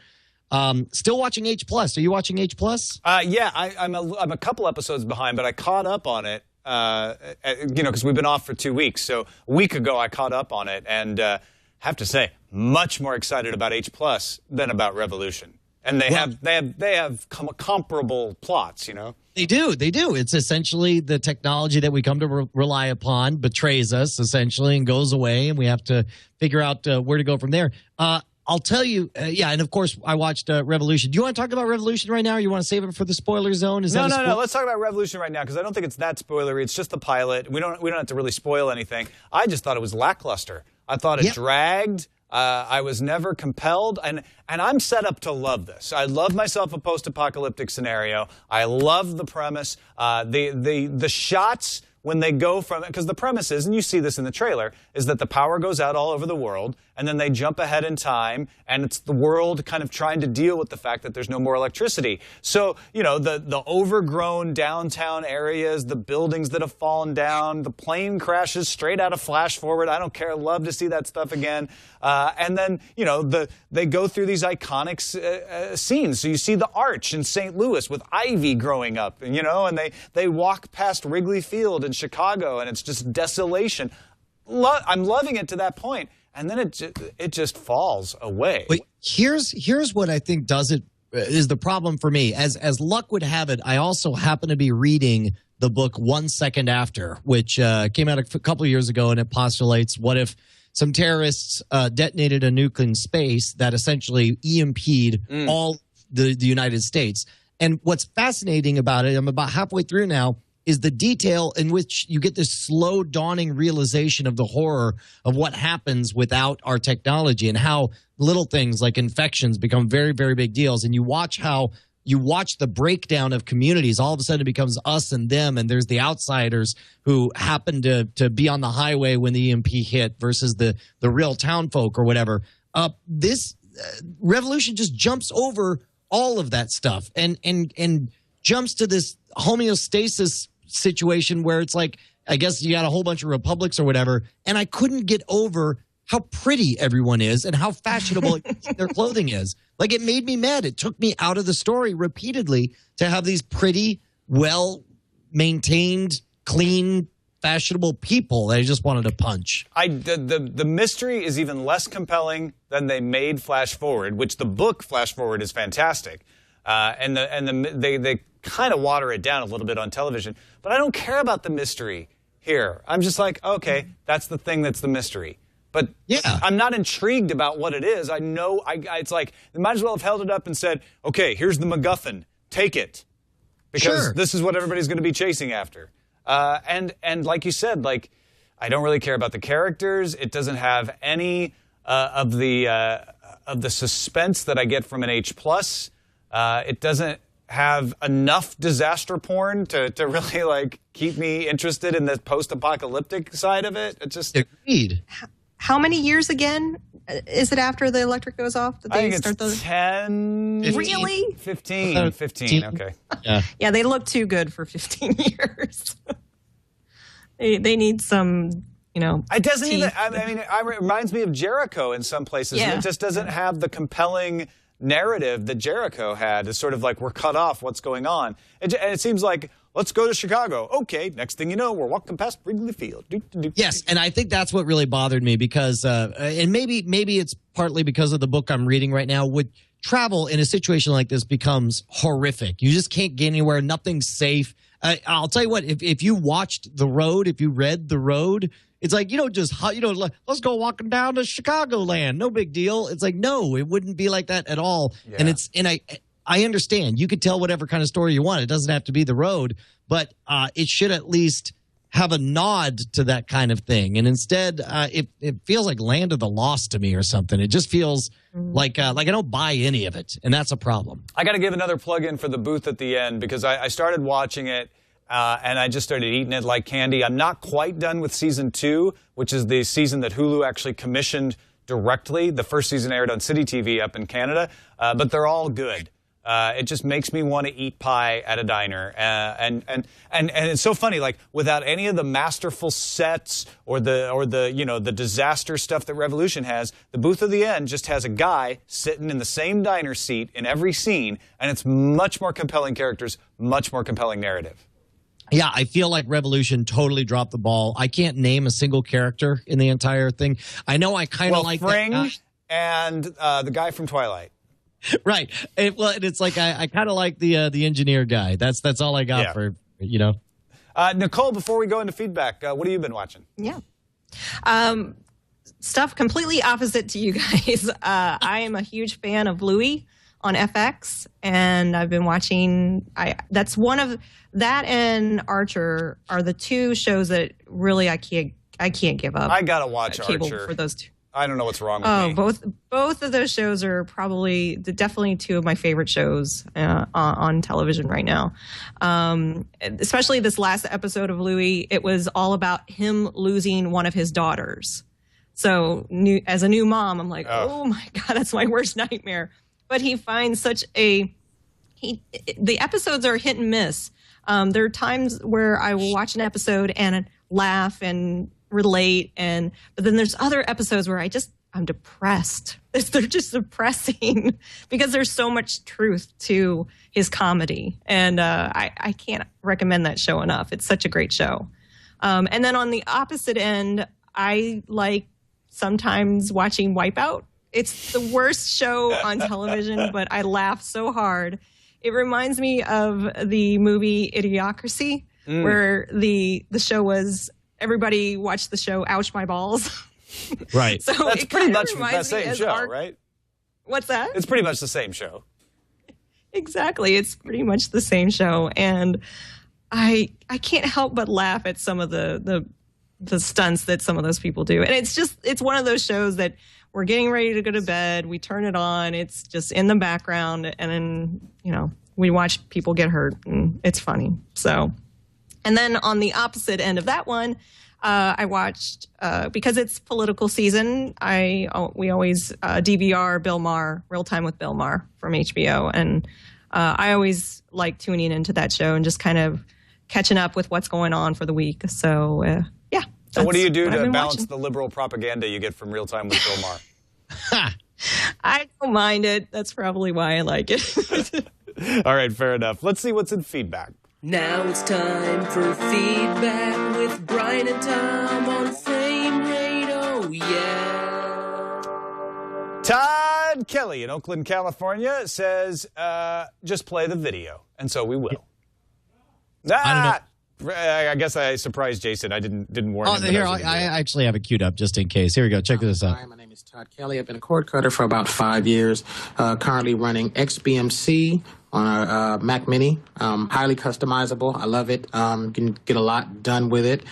Speaker 7: Still watching H+. Are you watching H+?
Speaker 4: Yeah, I'm a couple episodes behind, but I caught up on it. Because we've been off for 2 weeks. So a week ago, I caught up on it, and have to say, much more excited about H+ than about Revolution. And they have comparable plots,
Speaker 7: They do. It's essentially the technology that we come to rely upon betrays us, essentially, and goes away, and we have to figure out where to go from there. I'll tell you, and of course, I watched Revolution. Do you want to talk about Revolution right now, or you want to save it for the spoiler zone?
Speaker 4: No. Let's talk about Revolution right now, because I don't think it's that spoilery. It's just the pilot. We don't have to really spoil anything. I just thought it was lackluster. I thought it dragged. I was never compelled, and I'm set up to love this. I love myself a post-apocalyptic scenario. I love the premise. The shots when they go from, because the premise is, and you see this in the trailer, is that the power goes out all over the world, and then they jump ahead in time, and it's the world kind of trying to deal with the fact that there's no more electricity. So, the overgrown downtown areas, the buildings that have fallen down, the plane crashes straight out of Flash Forward. I don't care. Love to see that stuff again. And then, they go through these iconic scenes. So you see the Arch in St. Louis with Ivy growing up, and they walk past Wrigley Field in Chicago, and it's just desolation. I'm loving it to that point, and then it just falls away.
Speaker 7: But here's what I think is the problem for me. As luck would have it, I also happen to be reading the book 1 Second After, which came out a couple of years ago, and it postulates, what if some terrorists detonated a nuke in space that essentially EMP'd all the United States. And what's fascinating about it, I'm about halfway through now, is the detail in which you get this slow dawning realization of the horror of what happens without our technology and how little things like infections become very, very big deals. And you watch the breakdown of communities. All of a sudden it becomes us and them, and there's the outsiders who happen to be on the highway when the EMP hit versus the real town folk or whatever. This Revolution just jumps over all of that stuff and jumps to this homeostasis situation where it's like, I guess you got a whole bunch of republics or whatever, and I couldn't get over how pretty everyone is and how fashionable their clothing is. Like, it made me mad. It took me out of the story repeatedly to have these pretty, well-maintained, clean, fashionable people that I just wanted to punch.
Speaker 4: The mystery is even less compelling than they made Flash Forward, which the book Flash Forward is fantastic. They kind of water it down a little bit on television. But I don't care about the mystery here. I'm just like, okay, that's the thing that's the mystery. But yeah, I'm not intrigued about what it is. I know it's like they might as well have held it up and said, okay, here's the MacGuffin. Take it. Because this is what everybody's going to be chasing after. And like you said, like, I don't really care about the characters. It doesn't have any of the suspense that I get from an H+. It doesn't have enough disaster porn to really like keep me interested in the post-apocalyptic side of it. It just
Speaker 7: agreed.
Speaker 8: How many years again is it after the electric goes off that they start those?
Speaker 4: 10.
Speaker 8: 15. Really?
Speaker 4: 15. Okay.
Speaker 8: Yeah, they look too good for 15 years. they need some, you know.
Speaker 4: It doesn't even. I mean, it reminds me of Jericho in some places. Yeah. It just doesn't have the compelling narrative that Jericho had. It's sort of like, we're cut off, what's going on? And it seems like, let's go to Chicago. Okay, next thing you know, we're walking past Wrigley Field.
Speaker 7: Yes, and I think that's what really bothered me because, and maybe it's partly because of the book I'm reading right now, would travel in a situation like this becomes horrific. You just can't get anywhere. Nothing's safe. I'll tell you what, if you watched The Road, if you read The Road, it's like, let's go walking down to Chicagoland. No big deal. It's like, no, it wouldn't be like that at all. Yeah. And I understand. You could tell whatever kind of story you want. It doesn't have to be The Road, but it should at least have a nod to that kind of thing. And instead, it feels like Land of the Lost to me or something. It just feels like I don't buy any of it, and that's a problem.
Speaker 4: I got to give another plug-in for the booth at the end because I started watching it, and I just started eating it like candy. I'm not quite done with season 2, which is the season that Hulu actually commissioned directly. The first season aired on City TV up in Canada, but they're all good. It just makes me want to eat pie at a diner, and it's so funny. Like, without any of the masterful sets or the disaster stuff that Revolution has, the booth of the end just has a guy sitting in the same diner seat in every scene, and it's much more compelling characters, much more compelling narrative.
Speaker 7: Yeah, I feel like Revolution totally dropped the ball. I can't name a single character in the entire thing. I know I kind of like
Speaker 4: Fring and the guy from Twilight.
Speaker 7: Right. It's like I kind of like the engineer guy. That's all I got for.
Speaker 4: Nicole, before we go into feedback, what have you been watching?
Speaker 8: Yeah. Stuff completely opposite to you guys. I am a huge fan of Louie on FX, and I've been watching. That's one of that and Archer are the two shows that really I can't give up.
Speaker 4: I gotta watch Archer
Speaker 8: for those two.
Speaker 4: I don't know what's wrong with me.
Speaker 8: Both of those shows are definitely two of my favorite shows on television right now. Especially this last episode of Louie, it was all about him losing one of his daughters. So as a new mom, I'm like, oh my God, that's my worst nightmare. But he finds the episodes are hit and miss. There are times where I will watch an episode and laugh and relate, but then there's other episodes where I'm depressed. They're just depressing because there's so much truth to his comedy, and I can't recommend that show enough. It's such a great show. And then on the opposite end, I like sometimes watching Wipeout. It's the worst show on television, but I laugh so hard. It reminds me of the movie Idiocracy, where the show was. Everybody watched the show Ouch My Balls.
Speaker 7: Right.
Speaker 8: So
Speaker 4: That's
Speaker 8: it
Speaker 4: pretty
Speaker 8: kinda
Speaker 4: much the
Speaker 8: reminds me
Speaker 4: same
Speaker 8: as
Speaker 4: show,
Speaker 8: our-
Speaker 4: right?
Speaker 8: What's that?
Speaker 4: It's pretty much the same show.
Speaker 8: Exactly. It's pretty much the same show. And I can't help but laugh at some of the stunts that some of those people do. And it's one of those shows that we're getting ready to go to bed, we turn it on, it's just in the background, and then, we watch people get hurt, and it's funny. So, and then on the opposite end of that one, I watched, because it's political season, we always DVR Bill Maher, Real Time with Bill Maher from HBO. And I always like tuning into that show and just kind of catching up with what's going on for the week. So, yeah.
Speaker 4: So what do you do
Speaker 8: what I've
Speaker 4: to
Speaker 8: been
Speaker 4: balance
Speaker 8: watching.
Speaker 4: the liberal propaganda you get from Real Time with Bill Maher?
Speaker 8: I don't mind it. That's probably why I like it.
Speaker 4: All right, fair enough. Let's see what's in feedback.
Speaker 5: Now it's time for feedback with Brian and Tom on Frame Rate. Oh, yeah.
Speaker 4: Todd Kelly in Oakland, California says, just play the video. And so we will.
Speaker 7: I
Speaker 4: I guess I surprised Jason. I didn't warn him. that
Speaker 7: Here,
Speaker 4: I was gonna
Speaker 7: I
Speaker 4: do it.
Speaker 7: actually have it queued up just in case. Here we go. Check this out.
Speaker 10: Hi, my name is Todd Kelly. I've been a cord cutter for about 5 years. Currently running XBMC on a Mac Mini. Highly customizable. I love it. Can get a lot done with it.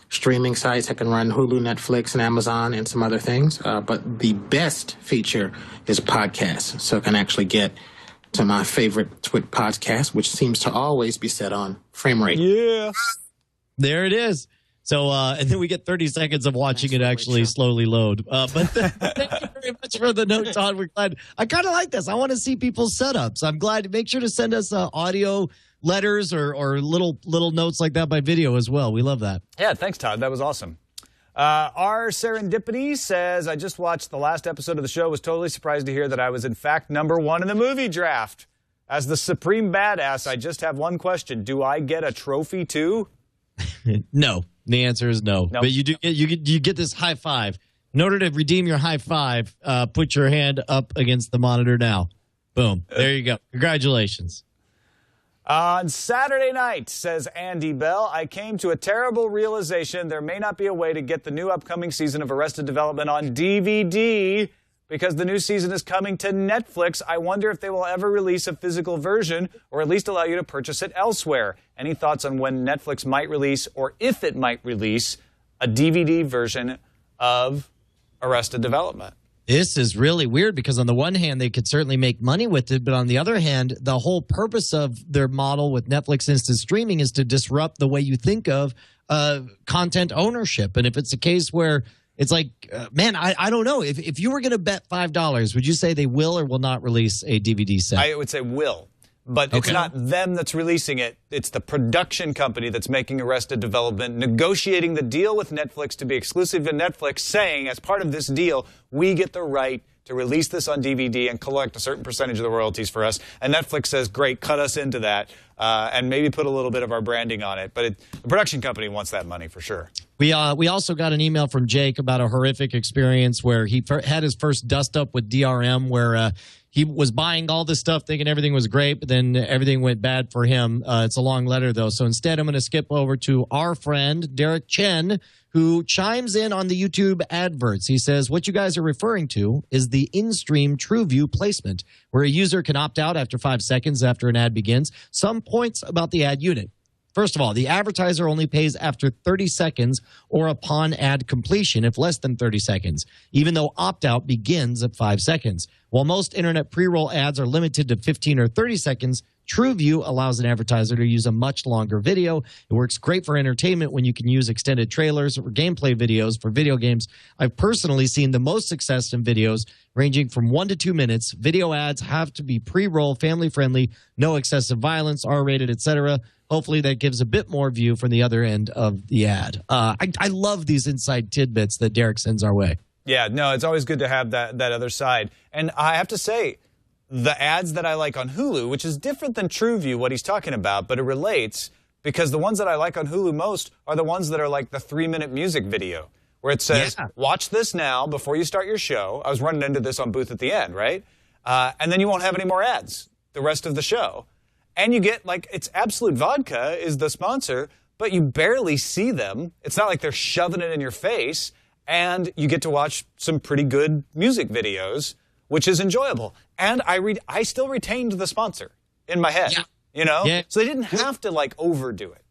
Speaker 10: Streaming sites, I can run Hulu, Netflix, and Amazon, and some other things. But the best feature is podcasts. So I can actually get to my favorite Twit podcast, which seems to always be set on Frame Rate.
Speaker 4: Yeah.
Speaker 7: There it is. So, and then we get 30 seconds of watching it actually slowly load. But thank you very much for the note, Todd. We're glad. I kind of like this. I want to see people's setups. I'm glad. Make sure to send us audio letters or little notes like that by video as well. We love that.
Speaker 4: Yeah, thanks, Todd. That was awesome. Our Serendipity says, I just watched the last episode of the show, was totally surprised to hear that I was in fact #1 in the movie draft. As the supreme badass, I just have one question. Do I get a trophy too?
Speaker 7: No. The answer is no.
Speaker 4: Nope.
Speaker 7: But you do you get this high five. In order to redeem your high five, put your hand up against the monitor now. Boom. There you go. Congratulations.
Speaker 4: On Saturday night, says Andy Bell, I came to a terrible realization there may not be a way to get the new upcoming season of Arrested Development on DVD because the new season is coming to Netflix. I wonder if they will ever release a physical version or at least allow you to purchase it elsewhere. Any thoughts on when Netflix might release or if it might release a DVD version of Arrested Development?
Speaker 7: This is really weird because on the one hand, they could certainly make money with it. But on the other hand, the whole purpose of their model with Netflix instant streaming is to disrupt the way you think of content ownership. And if it's a case where it's like, man, I don't know. If you were going to bet $5, would you say they will or will not release a DVD set?
Speaker 4: I would say will. But it's not them that's releasing it. It's the production company that's making Arrested Development, negotiating the deal with Netflix to be exclusive to Netflix, saying as part of this deal, we get the right to release this on DVD and collect a certain percentage of the royalties for us. And Netflix says, great, cut us into that and maybe put a little bit of our branding on it. But the production company wants that money for sure.
Speaker 7: We also got an email from Jake about a horrific experience where he had his first dust up with DRM where he was buying all this stuff thinking everything was great, but then everything went bad for him. It's a long letter, though. So instead, I'm going to skip over to our friend, Derek Chen, who chimes in on the YouTube adverts. He says, what you guys are referring to is the in-stream TrueView placement, where a user can opt out after 5 seconds after an ad begins. Some points about the ad unit. First of all, the advertiser only pays after 30 seconds or upon ad completion if less than 30 seconds, even though opt-out begins at 5 seconds. While most internet pre-roll ads are limited to 15 or 30 seconds, TrueView allows an advertiser to use a much longer video. It works great for entertainment when you can use extended trailers or gameplay videos for video games. I've personally seen the most success in videos ranging from 1 to 2 minutes. Video ads have to be pre-roll, family-friendly, no excessive violence, R-rated, etc. Hopefully that gives a bit more view from the other end of the ad. I love these inside tidbits that Derek sends our way.
Speaker 4: Yeah, no, it's always good to have that other side. And I have to say, the ads that I like on Hulu, which is different than TrueView, what he's talking about, but it relates because the ones that I like on Hulu most are the ones that are like the 3-minute music video where it says, watch this now before you start your show. I was running into this on Booth at the End, right? And then you won't have any more ads the rest of the show. And you get, like, it's Absolute Vodka is the sponsor, but you barely see them. It's not like they're shoving it in your face. and you get to watch some pretty good music videos, which is enjoyable. And I still retained the sponsor in my head, you know?
Speaker 7: Yeah.
Speaker 4: So they didn't have to, like, overdo it.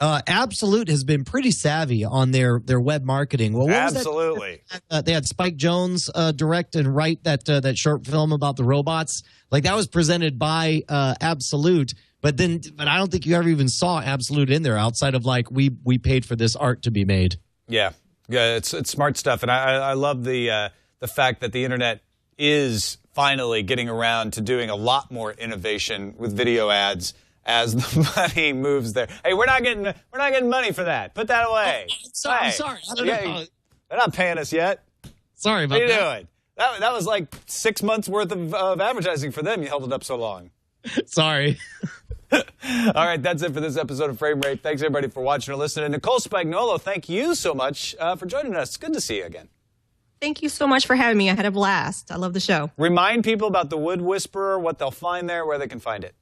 Speaker 7: Absolute has been pretty savvy on their web marketing. Well, what
Speaker 4: Absolutely.
Speaker 7: Was that? They had Spike Jonze direct and write that short film about the robots. Like, that was presented by Absolute, but I don't think you ever even saw Absolute in there outside of, like, we paid for this art to be made.
Speaker 4: Yeah, it's smart stuff, and I love the fact that the internet is finally getting around to doing a lot more innovation with video ads as the money moves there. Hey, we're not getting money for that. Put that away.
Speaker 7: I'm sorry. I don't know.
Speaker 4: They're not paying us yet.
Speaker 7: Sorry about
Speaker 4: that. What are you
Speaker 7: that.
Speaker 4: doing? That was like 6 months worth of advertising for them. You held it up so long.
Speaker 7: Sorry.
Speaker 4: All right, that's it for this episode of Frame Rate. Thanks, everybody, for watching or listening. And Nicole Spagnuolo, thank you so much for joining us. Good to see you again.
Speaker 8: Thank you so much for having me. I had a blast. I love the show.
Speaker 4: Remind people about the Wood Whisperer, what they'll find there, where they can find it.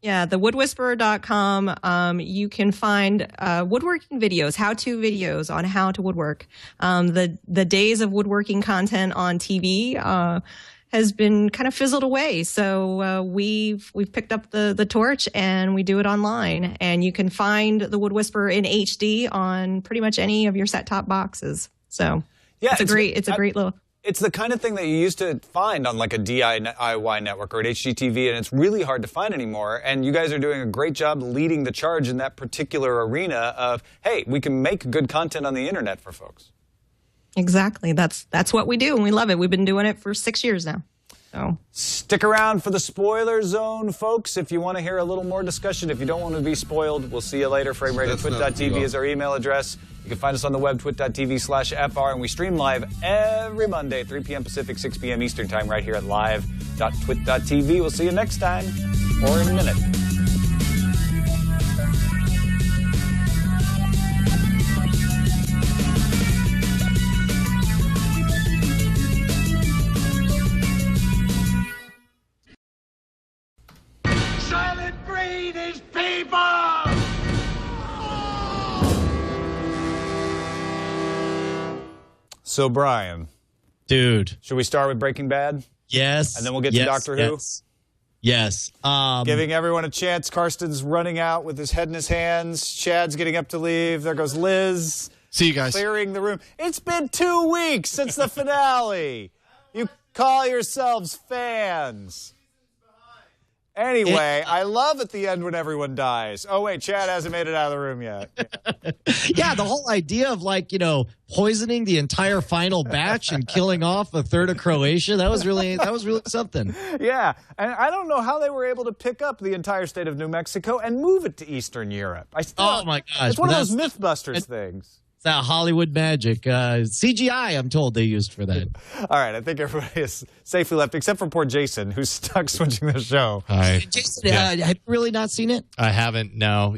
Speaker 8: Yeah, thewoodwhisperer.com. You can find woodworking videos, how-to videos on how to woodwork. The days of woodworking content on TV has been kind of fizzled away. So we've picked up the torch and we do it online. And you can find the Wood Whisperer in HD on pretty much any of your set-top boxes. So yeah, it's a great little.
Speaker 4: It's the kind of thing that you used to find on like a DIY network or at HGTV, and it's really hard to find anymore. And you guys are doing a great job leading the charge in that particular arena of, hey, we can make good content on the internet for folks.
Speaker 8: Exactly. That's what we do, and we love it. We've been doing it for 6 years now. So
Speaker 4: stick around for the spoiler zone, folks, if you want to hear a little more discussion. If you don't want to be spoiled, we'll see you later. FrameRate@twit.tv is our email address. You can find us on the web, twit.tv/FR, and we stream live every Monday, 3 p.m. Pacific, 6 p.m. Eastern Time, right here at live.twit.tv. We'll see you next time, or in a minute.
Speaker 5: Silent breed is people!
Speaker 4: So, Brian.
Speaker 7: Dude.
Speaker 4: Should we start with Breaking Bad?
Speaker 7: Yes.
Speaker 4: And then we'll get to Doctor Who?
Speaker 7: Yes.
Speaker 4: Giving everyone a chance. Karsten's running out with his head in his hands. Chad's getting up to leave. There goes Liz.
Speaker 11: See you guys.
Speaker 4: Clearing the room. It's been 2 weeks since the finale. You call yourselves fans. Anyway, I love at the end when everyone dies. Oh, wait, Chad hasn't made it out of the room yet.
Speaker 7: Yeah, the whole idea of, like, poisoning the entire final batch and killing off a third of Croatia, that was really something.
Speaker 4: Yeah, and I don't know how they were able to pick up the entire state of New Mexico and move it to Eastern Europe.
Speaker 7: Oh, my gosh.
Speaker 4: It's one of those Mythbusters things.
Speaker 7: It's that Hollywood magic. CGI, I'm told they used for that.
Speaker 4: All right, I think everybody is safely left, except for poor Jason, who's stuck switching the show.
Speaker 11: Hi.
Speaker 7: Jason, have you really not seen it?
Speaker 11: I haven't, no.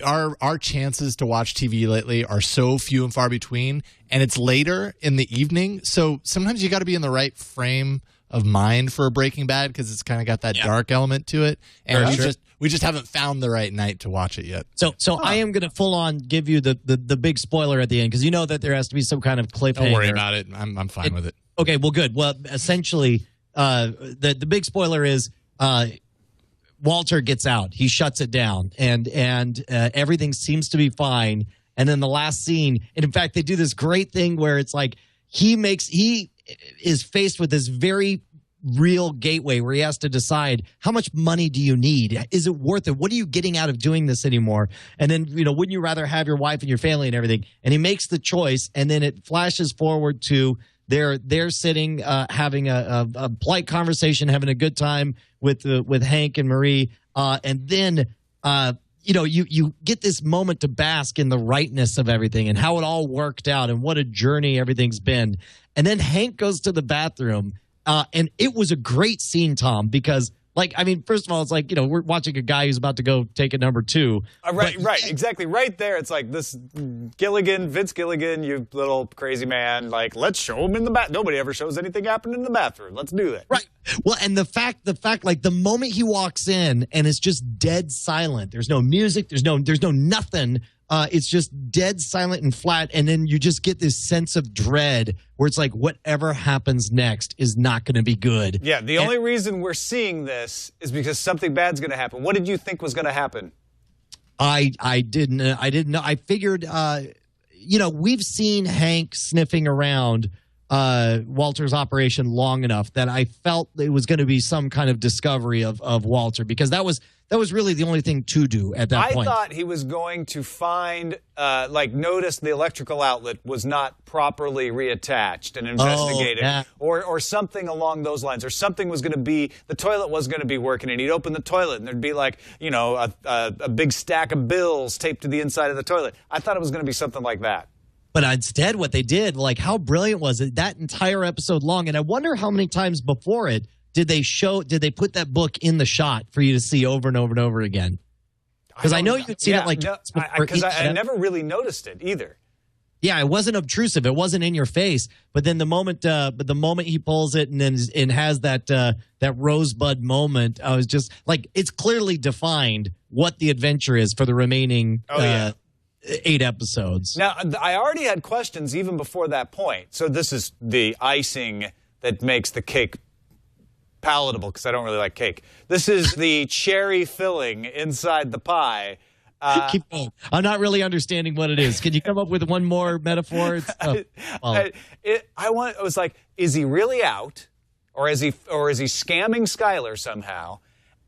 Speaker 11: Our chances to watch TV lately are so few and far between, and it's later in the evening, so sometimes you got to be in the right frame of mind for a Breaking Bad because it's kind of got that dark element to it, and we just haven't found the right night to watch it yet.
Speaker 7: So I am going to full on give you the big spoiler at the end because you know that there has to be some kind of cliffhanger.
Speaker 11: Don't worry about it. I'm fine with it.
Speaker 7: Okay, well, good. Well, essentially, the big spoiler is Walter gets out. He shuts it down, and everything seems to be fine. And then the last scene, and in fact, they do this great thing where it's like he is faced with this very real gateway where he has to decide how much money do you need? Is it worth it? What are you getting out of doing this anymore? And then, wouldn't you rather have your wife and your family and everything? And he makes the choice, and then it flashes forward to they're sitting having a polite conversation, having a good time with Hank and Marie, and then you get this moment to bask in the rightness of everything and how it all worked out and what a journey everything's been. And then Hank goes to the bathroom. And it was a great scene, Tom, because, first of all, it's like, we're watching a guy who's about to go take a number 2.
Speaker 4: Right, exactly. Right there, it's like this Vince Gilligan, you little crazy man, like, let's show him in the bath. Nobody ever shows anything happening in the bathroom. Let's do that.
Speaker 7: Right. Well, and the fact, like, the moment he walks in and it's just dead silent, there's no music, there's no nothing it's just dead silent and flat, and then you just get this sense of dread where it's like whatever happens next is not going to be good.
Speaker 4: Yeah, the only reason we're seeing this is because something bad's going to happen. What did you think was going to happen?
Speaker 7: I didn't know. I figured, we've seen Hank sniffing around Walter's operation long enough that I felt it was going to be some kind of discovery of Walter, because that was really the only thing to do at that point.
Speaker 4: I thought he was going to find, notice the electrical outlet was not properly reattached and investigate it, or something along those lines, or something was going to be, the toilet was going to be working, and he'd open the toilet, and there'd be a big stack of bills taped to the inside of the toilet. I thought it was going to be something like that.
Speaker 7: But instead, what they did, how brilliant was it? That entire episode long, and I wonder how many times before it did they put that book in the shot for you to see over and over and over again? Because I know you'd seen it
Speaker 4: because I never really noticed it either.
Speaker 7: Yeah, it wasn't obtrusive. It wasn't in your face. But then the moment he pulls it and has that rosebud moment, I was just like, it's clearly defined what the adventure is for the remaining 8 episodes.
Speaker 4: Now, I already had questions even before that point. So this is the icing that makes the cake palatable, because I don't really like cake. This is the cherry filling inside the pie.
Speaker 7: Keep going. I'm not really understanding what it is. Can you come up with one more metaphor?
Speaker 4: I was like, is he really out, or is he scamming Skylar somehow?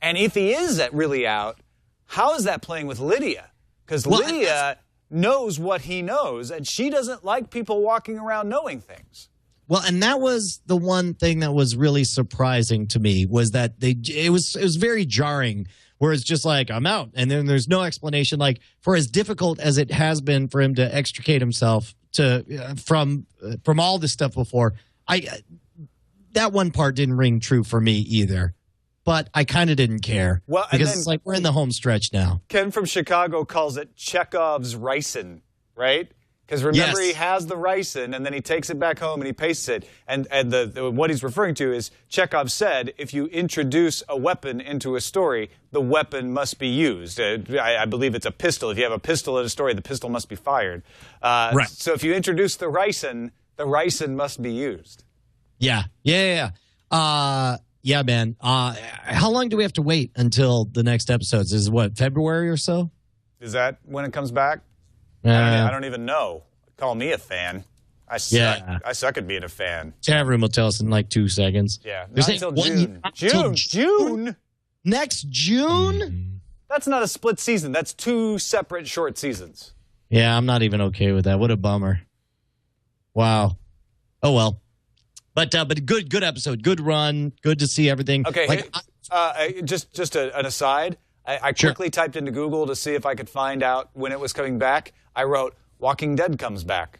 Speaker 4: And if he is really out, how is that playing with Lydia? Because Lydia knows what he knows, and she doesn't like people walking around knowing things.
Speaker 7: Well, and that was the one thing that was really surprising to me, was that it was very jarring, where it's just like, I'm out, and then there's no explanation. Like, for as difficult as it has been for him to extricate himself from all this stuff before, that one part didn't ring true for me either. But I kind of didn't care, because it's like we're in the home stretch now. Ken
Speaker 4: from Chicago calls it Chekhov's ricin, right? Because remember, he has the ricin, and then he takes it back home and he pastes it. And what he's referring to is Chekhov said, if you introduce a weapon into a story, the weapon must be used. I believe it's a pistol. If you have a pistol in a story, the pistol must be fired. Right. So if you introduce the ricin must be used.
Speaker 7: Yeah, man. How long do we have to wait until the next episodes? Is it, what, February or so?
Speaker 4: Is that when it comes back? I don't even know. Call me a fan. I suck at being a fan.
Speaker 7: Chat room will tell us in like 2 seconds.
Speaker 4: Yeah, not until June. June?
Speaker 7: Next June?
Speaker 4: That's not a split season. That's 2 separate short seasons.
Speaker 7: Yeah, I'm not even okay with that. What a bummer. Wow. Oh, well. But good episode. Good run. Good to see everything.
Speaker 4: Okay, just an aside. I quickly typed into Google to see if I could find out when it was coming back. I wrote, Walking Dead comes back.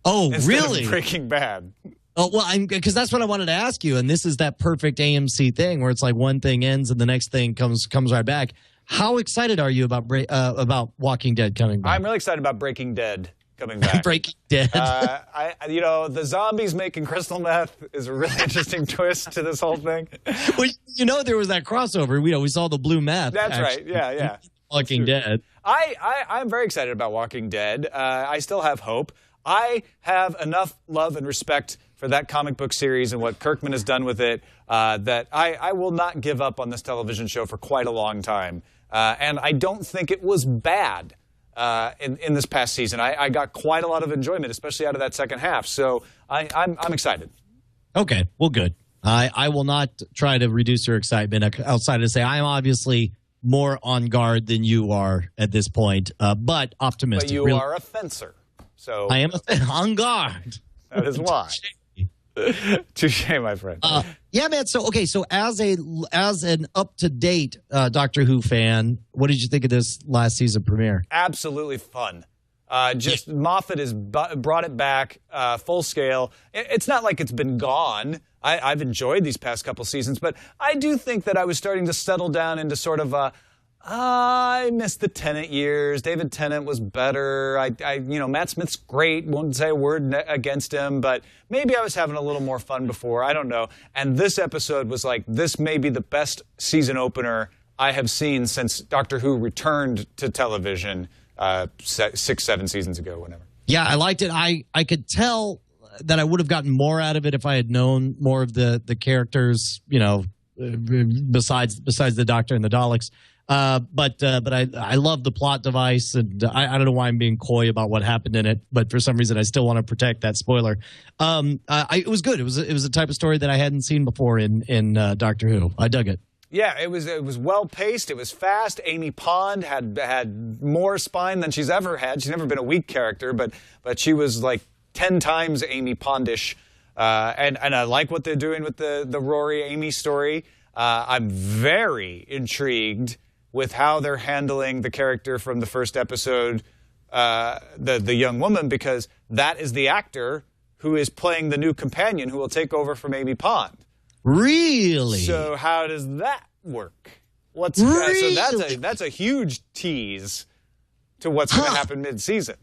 Speaker 7: Oh, really?
Speaker 4: Of Breaking Bad.
Speaker 7: Oh, well, because that's what I wanted to ask you, and this is that perfect AMC thing where it's like one thing ends and the next thing comes right back. How excited are you about Walking Dead coming back?
Speaker 4: I'm really excited about Breaking Dead coming back.
Speaker 7: Breaking Dead.
Speaker 4: The zombies making crystal meth is a really interesting twist to this whole thing.
Speaker 7: Well, there was that crossover. We saw the blue meth.
Speaker 4: That's right. Yeah.
Speaker 7: Walking Dead.
Speaker 4: I'm very excited about Walking Dead. I still have hope. I have enough love and respect for that comic book series and what Kirkman has done with it that I will not give up on this television show for quite a long time. And I don't think it was bad in this past season. I got quite a lot of enjoyment, especially out of that second half. So I'm excited.
Speaker 7: Okay, well, good. I will not try to reduce your excitement outside to say I'm obviously more on guard than you are at this point, but optimistic.
Speaker 4: But you are a fencer. So
Speaker 7: I am on guard.
Speaker 4: That is why. Touche, my friend.
Speaker 7: Yeah, man. So as an up-to-date Doctor Who fan, what did you think of this last season premiere?
Speaker 4: Absolutely fun. Moffat has brought it back full scale. It's not like it's been gone. I've enjoyed these past couple seasons, but I do think that I was starting to settle down into sort of I missed the Tennant years. David Tennant was better. Matt Smith's great. Won't say a word against him, but maybe I was having a little more fun before. I don't know. And this episode was like, this may be the best season opener I have seen since Doctor Who returned to television 6, 7 seasons ago, whenever.
Speaker 7: Yeah, I liked it. I could tell that I would have gotten more out of it if I had known more of the characters, besides the Doctor and the Daleks. But I love the plot device, and I don't know why I'm being coy about what happened in it, but for some reason I still want to protect that spoiler. It was good. It was a type of story that I hadn't seen before in Doctor Who. I dug it.
Speaker 4: Yeah, it was well paced. It was fast. Amy Pond had more spine than she's ever had. She's never been a weak character, but she was like 10 times Amy Pondish. And I like what they're doing with the Rory Amy story. I'm very intrigued with how they're handling the character from the first episode, the young woman, because that is the actor who is playing the new companion who will take over from Amy Pond.
Speaker 7: Really?
Speaker 4: So how does that work?
Speaker 7: Really?
Speaker 4: So that's a huge tease to what's going to happen mid-season.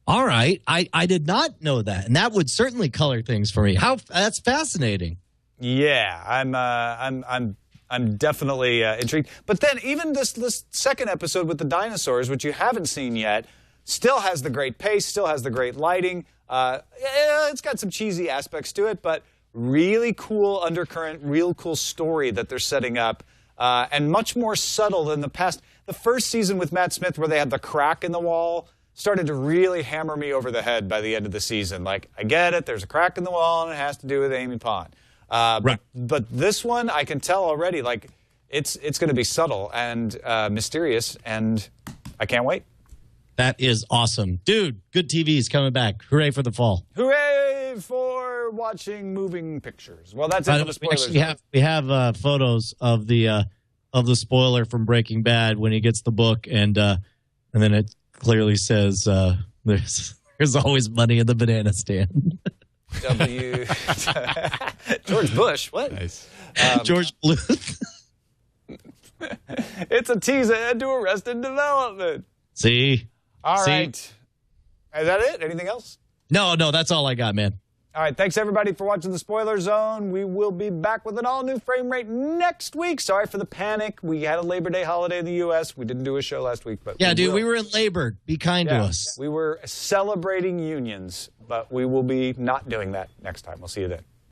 Speaker 7: All right, I did not know that, and that would certainly color things for me. That's fascinating.
Speaker 4: Yeah, I'm definitely intrigued. But then even this second episode with the dinosaurs, which you haven't seen yet, still has the great pace, still has the great lighting. It's got some cheesy aspects to it, but really cool undercurrent, real cool story that they're setting up, and much more subtle than the past. The first season with Matt Smith, where they had the crack in the wall, started to really hammer me over the head by the end of the season. Like, I get it, there's a crack in the wall, and it has to do with Amy Pond.
Speaker 7: Right.
Speaker 4: But this one, I can tell already, like, it's going to be subtle and mysterious, and I can't wait.
Speaker 7: That is awesome. Dude, good TV is coming back. Hooray for the fall.
Speaker 4: Hooray for watching moving pictures. Well, that's it for the spoilers.
Speaker 7: We have photos of the spoiler from Breaking Bad when he gets the book, and then it clearly says there's always money in the banana stand.
Speaker 4: George Bush, what?
Speaker 11: Nice.
Speaker 7: George Bluth.
Speaker 4: It's a tease ahead to Arrested Development.
Speaker 7: See?
Speaker 4: All right. Is that it? Anything else?
Speaker 7: No, that's all I got, man.
Speaker 4: All right, thanks everybody for watching The Spoiler Zone. We will be back with an all-new frame rate next week. Sorry for the panic. We had a Labor Day holiday in the U.S. We didn't do a show last week, but
Speaker 7: we were in labor. Be kind to us.
Speaker 4: We were celebrating unions, but we will be not doing that next time. We'll see you then.